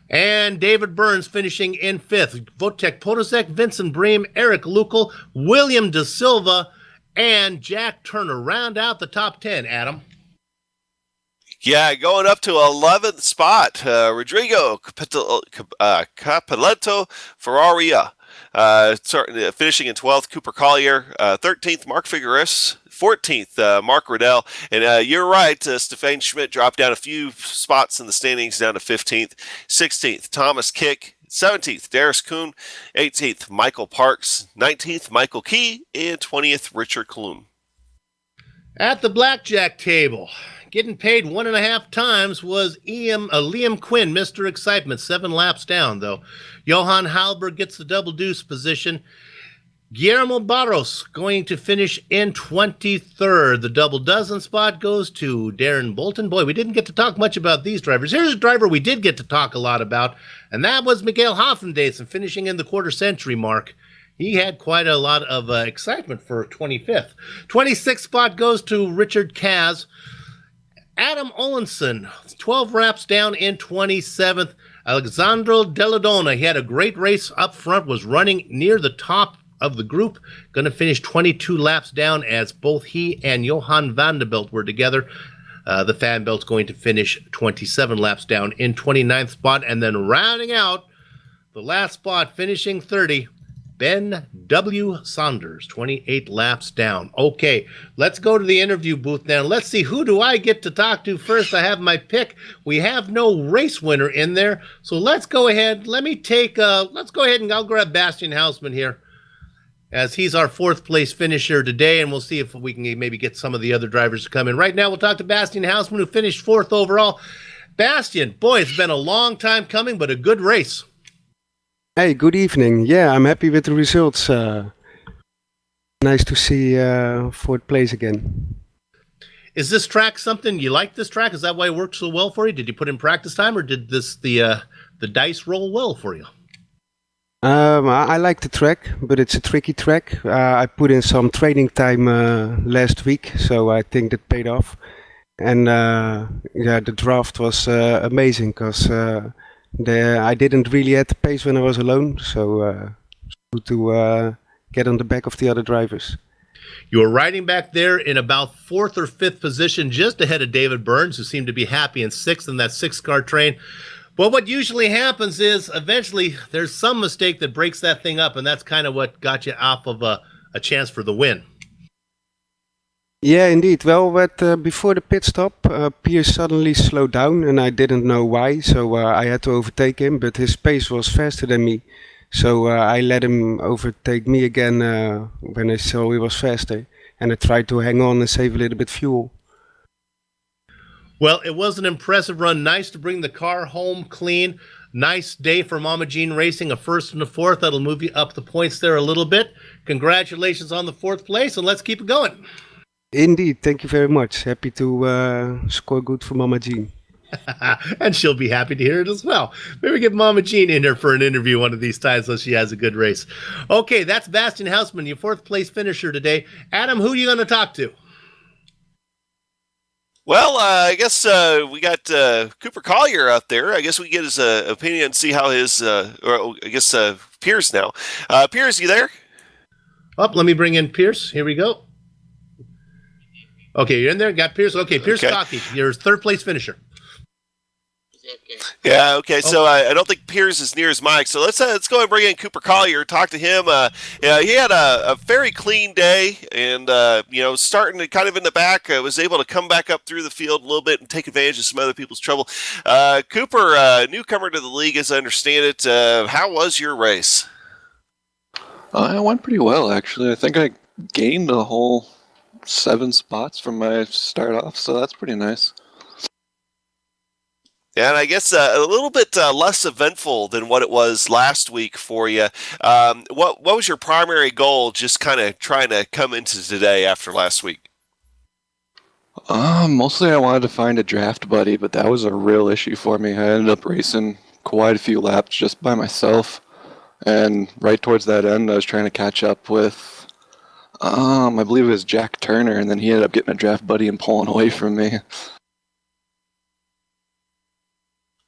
And David Burns finishing in 5th. Wojtek Podolsek, Vincent Bream, Eric Lukel, William De Silva, and Jack Turner round out the top 10, Adam. Yeah, going up to 11th spot, Rodrigo Capiletto Ferraria. Finishing in 12th, Cooper Collier. 13th, Mark Figueres. 14th, Mark Riddell. And you're right, Stefan Schmidt dropped down a few spots in the standings down to 15th. 16th, Thomas Kick. 17th, Darius Kuhn. 18th, Michael Parks. 19th, Michael Key. And 20th, Richard Klum. At the blackjack table, getting paid 1.5 times was Liam Quinn, Mr. Excitement, 7 laps down, though. Johan Halberg gets the double deuce position. Guillermo Barros going to finish in 23rd. The double dozen spot goes to Darren Bolton. Boy, we didn't get to talk much about these drivers. Here's a driver we did get to talk a lot about, and that was Miguel Hoffendason, finishing in the quarter-century mark. He had quite a lot of excitement for 25th. 26th spot goes to Richard Kaz. Adam Olenson, 12 laps down in 27th. Alexandro Deladona, he had a great race up front, was running near the top of the group, going to finish 22 laps down as both he and Johan Vanderbilt were together. The fan belt's going to finish 27 laps down in 29th spot, and then rounding out the last spot, finishing 30, Ben W. Saunders, 28 laps down. Okay, let's go to the interview booth now. Let's see, who do I get to talk to first? I have my pick. We have no race winner in there, so let's go ahead. Let's go ahead and I'll grab Bastian Hausman here, as he's our 4th place finisher today, and we'll see if we can maybe get some of the other drivers to come in. Right now, we'll talk to Bastian Hausman, who finished 4th overall. Bastian, boy, it's been a long time coming, but a good race. Hey, good evening. Yeah, I'm happy with the results. Nice to see 4th place again. Is this track something you like? This track, is that why it worked so well for you? Did you put in practice time, or did the dice roll well for you? I like the track, but it's a tricky track. I put in some training time last week, so I think that paid off. And the draft was amazing because I didn't really have the pace when I was alone, so it's good to get on the back of the other drivers. You were riding back there in about 4th or 5th position, just ahead of David Burns, who seemed to be happy in 6th in that 6-car train. Well, what usually happens is eventually there's some mistake that breaks that thing up, and that's kind of what got you off of a chance for the win. Yeah, indeed. Well, before the pit stop, Pierce suddenly slowed down, and I didn't know why, so I had to overtake him, but his pace was faster than me. So I let him overtake me again when I saw he was faster, and I tried to hang on and save a little bit fuel. Well, it was an impressive run. Nice to bring the car home clean. Nice day for Mama Jean Racing, a 1st and a 4th. That'll move you up the points there a little bit. Congratulations on the 4th place, and let's keep it going. Indeed, thank you very much. Happy to score good for Mama Jean. And she'll be happy to hear it as well. Maybe get Mama Jean in here for an interview one of these times so she has a good race. Okay, that's Bastian Hausman, your 4th place finisher today. Adam, who are you going to talk to? Well, I guess we got Cooper Collier out there. I guess we get his opinion and see how his, Pierce now. Pierce, you there? Let me bring in Pierce. Here we go. Okay, you're in there. Got Pierce. Okay, Pierce Cockey, your 3rd place finisher. Yeah, okay. So I don't think Piers is near his mic. So let's go ahead and bring in Cooper Collier, talk to him. Yeah, he had a very clean day, and starting to kind of in the back, was able to come back up through the field a little bit and take advantage of some other people's trouble. Cooper, newcomer to the league, as I understand it. How was your race? It went pretty well, actually. I think I gained a whole 7 spots from my start off, so that's pretty nice. Yeah, and I guess a little bit less eventful than what it was last week for you. What was your primary goal, just kind of trying to come into today after last week? Mostly I wanted to find a draft buddy, but that was a real issue for me. I ended up racing quite a few laps just by myself, and right towards that end I was trying to catch up with, I believe it was Jack Turner, and then he ended up getting a draft buddy and pulling away from me.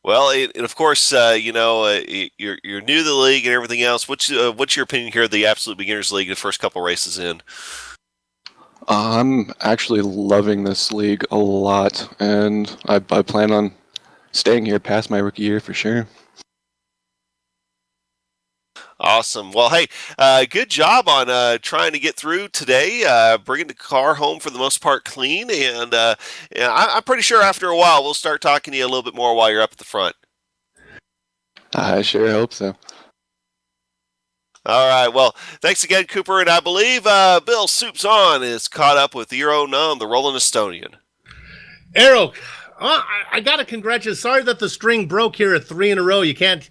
Well, and of course, you're new to the league and everything else. What's your opinion here of the Absolute Beginners League, the first couple races in? I'm actually loving this league a lot, and I plan on staying here past my rookie year for sure. Awesome. Well, hey, good job on trying to get through today, bringing the car home for the most part clean, and I'm pretty sure after a while we'll start talking to you a little bit more while you're up at the front. I sure hope so. All right. Well, thanks again, Cooper, and I believe Bill Soups On is caught up with Eero Num, the Rolling Estonian. Arrow, I got to congratulate. Sorry that the string broke here at 3 in a row. You can't.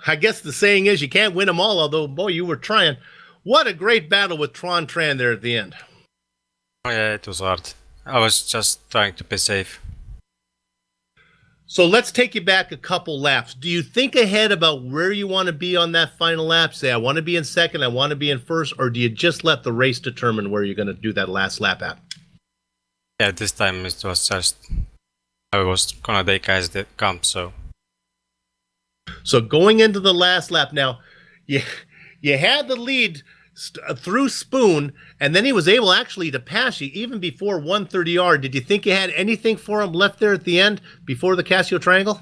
I guess the saying is you can't win them all, although, boy, you were trying. What a great battle with Tron Tran there at the end. Oh, yeah, it was hard. I was just trying to be safe. So let's take you back a couple laps. Do you think ahead about where you want to be on that final lap? Say, I want to be in second, I want to be in first, or do you just let the race determine where you're going to do that last lap at? Yeah, this time it was just I was gonna take guys that come, so. So going into the last lap now, you had the lead through Spoon, and then he was able actually to pass you even before 130R. Did you think you had anything for him left there at the end before the Casio Triangle?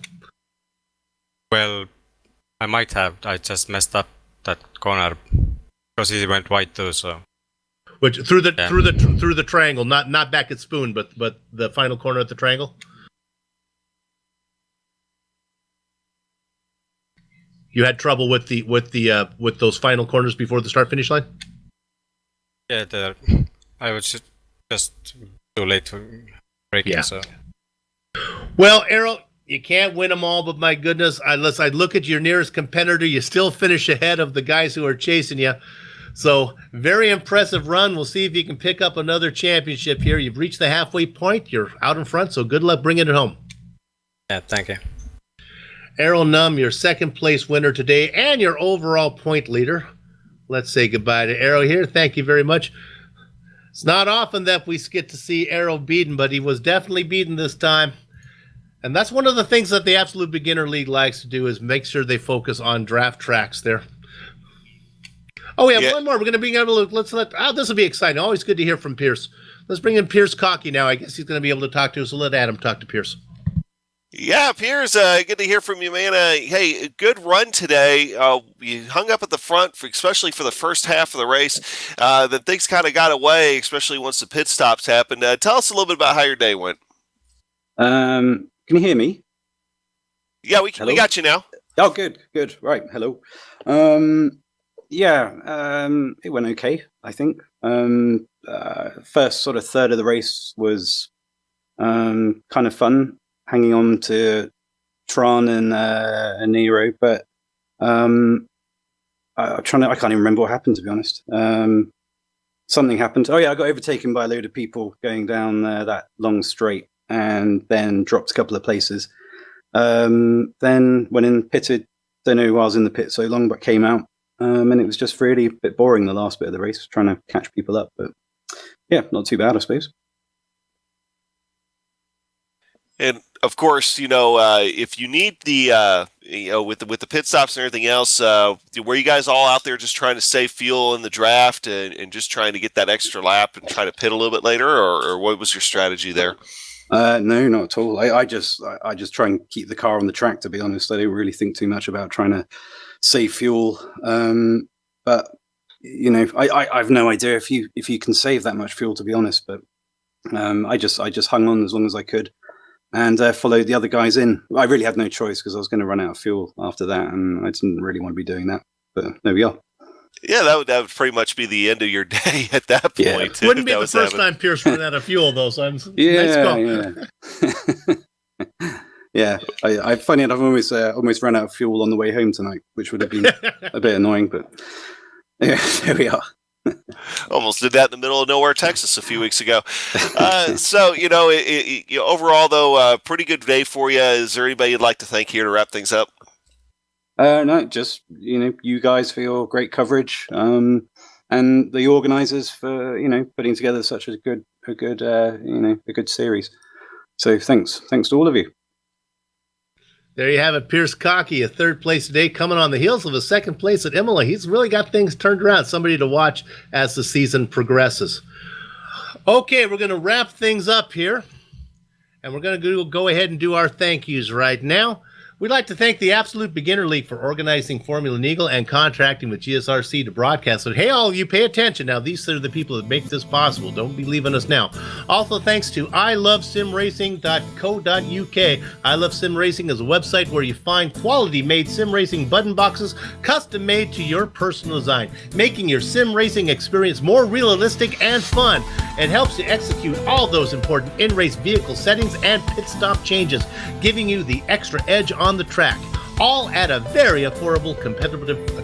Well, I might have. I just messed up that corner because he went wide too. So. Which through the triangle, not back at Spoon, but the final corner at the triangle. You had trouble with those final corners before the start finish line? Yeah, I was just too late for braking. Yeah. So. Well, Errol, you can't win them all, but my goodness, unless I look at your nearest competitor, you still finish ahead of the guys who are chasing you. So, very impressive run. We'll see if you can pick up another championship here. You've reached the halfway point. You're out in front, so good luck bringing it home. Yeah, thank you. Errol Num, your second place winner today and your overall point leader. Let's say goodbye to Errol here. Thank you very much. It's not often that we get to see Errol beaten, but he was definitely beaten this time. And that's one of the things that the Absolute Beginner League likes to do is make sure they focus on draft tracks there. Oh, we have one more. We're going to bring able to this will be exciting. Always good to hear from Pierce. Let's bring in Pierce Cockey now. I guess he's going to be able to talk to us. So let Adam talk to Pierce. Yeah, Piers, good to hear from you, man. Hey, good run today. You hung up at the front, especially for the first half of the race. Then things kind of got away, especially once the pit stops happened. Tell us a little bit about how your day went. Can you hear me? Yeah, we got you now. Oh, good. Right, hello. It went okay, I think. First sort of third of the race was kind of fun, hanging on to Tron and Nero, but I can't even remember what happened, to be honest. Something happened. Oh yeah, I got overtaken by a load of people going down that long straight, and then dropped a couple of places. Then went in, pitted. Don't know who I was in the pit so long, but came out, and it was just really a bit boring the last bit of the race, trying to catch people up. But yeah, not too bad, I suppose. And of course, if you need the, with the pit stops and everything else, were you guys all out there just trying to save fuel in the draft and just trying to get that extra lap and try to pit a little bit later, or what was your strategy there? No, not at all. I just try and keep the car on the track. To be honest, I don't really think too much about trying to save fuel. But you know, I've no idea if you can save that much fuel. To be honest, but I just hung on as long as I could and followed the other guys in. I really had no choice because I was going to run out of fuel after that, and I didn't really want to be doing that. But there we are. Yeah, that would pretty much be the end of your day at that point. Wouldn't be the first time Pierce ran out of fuel, though, son. Yeah. Yeah. I funny enough, I've almost ran out of fuel on the way home tonight, which would have been a bit annoying, but yeah, there we are. Almost did that in the middle of nowhere, Texas, a few weeks ago. So, you know, overall, though, pretty good day for you. Is there anybody you'd like to thank here to wrap things up? No, just, you know, you guys for your great coverage, and the organizers for, you know, putting together such a good series. So thanks to all of you. There you have it, Pierce Cockey, a third place today, coming on the heels of a second place at Imola. He's really got things turned around. Somebody to watch as the season progresses. Okay, we're going to wrap things up here, and we're going to go ahead and do our thank yous right now. We'd like to thank the Absolute Beginner League for organizing Formula Neagle and contracting with GSRC to broadcast it. Hey, all of you, pay attention. Now, these are the people that make this possible. Don't be leaving us now. Also, thanks to ilovesimracing.co.uk. I Love Sim Racing is a website where you find quality-made sim racing button boxes, custom-made to your personal design, making your sim racing experience more realistic and fun. It helps you execute all those important in-race vehicle settings and pit stop changes, giving you the extra edge on the track, all at a very affordable,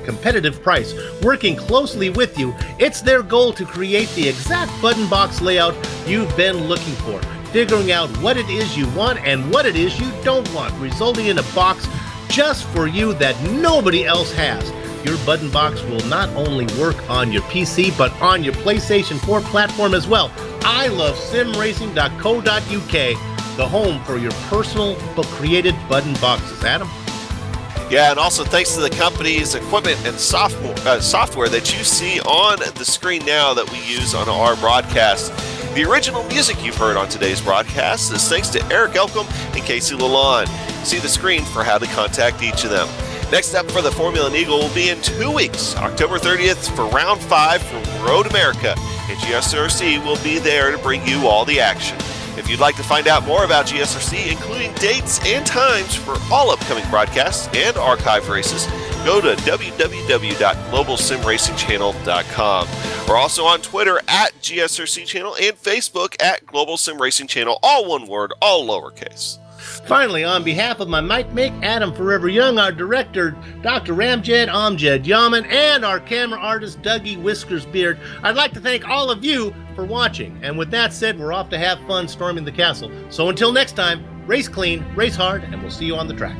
competitive price. Working closely with you, it's their goal to create the exact button box layout you've been looking for, figuring out what it is you want and what it is you don't want, resulting in a box just for you that nobody else has. Your button box will not only work on your PC, but on your PlayStation 4 platform as well. ilovesimracing.co.uk, the home for your personal but created button boxes. Adam? Yeah, and also thanks to the company's equipment and software that you see on the screen now that we use on our broadcast. The original music you've heard on today's broadcast is thanks to Eric Elcom and Casey Lalonde. See the screen for how to contact each of them. Next up for the Formula Neagle will be in 2 weeks, October 30th for Round 5 from Road America, and GSRC will be there to bring you all the action. If you'd like to find out more about GSRC, including dates and times for all upcoming broadcasts and archive races, go to www.globalsimracingchannel.com. We're also on Twitter at GSRC Channel and Facebook at Global Sim Racing Channel, all one word, all lowercase. Finally, on behalf of my mate Adam Forever Young, our director, Dr. Amjad Yaman, and our camera artist, Dougie Whiskers Beard, I'd like to thank all of you for watching. And with that said, we're off to have fun storming the castle. So until next time, race clean, race hard, and we'll see you on the track.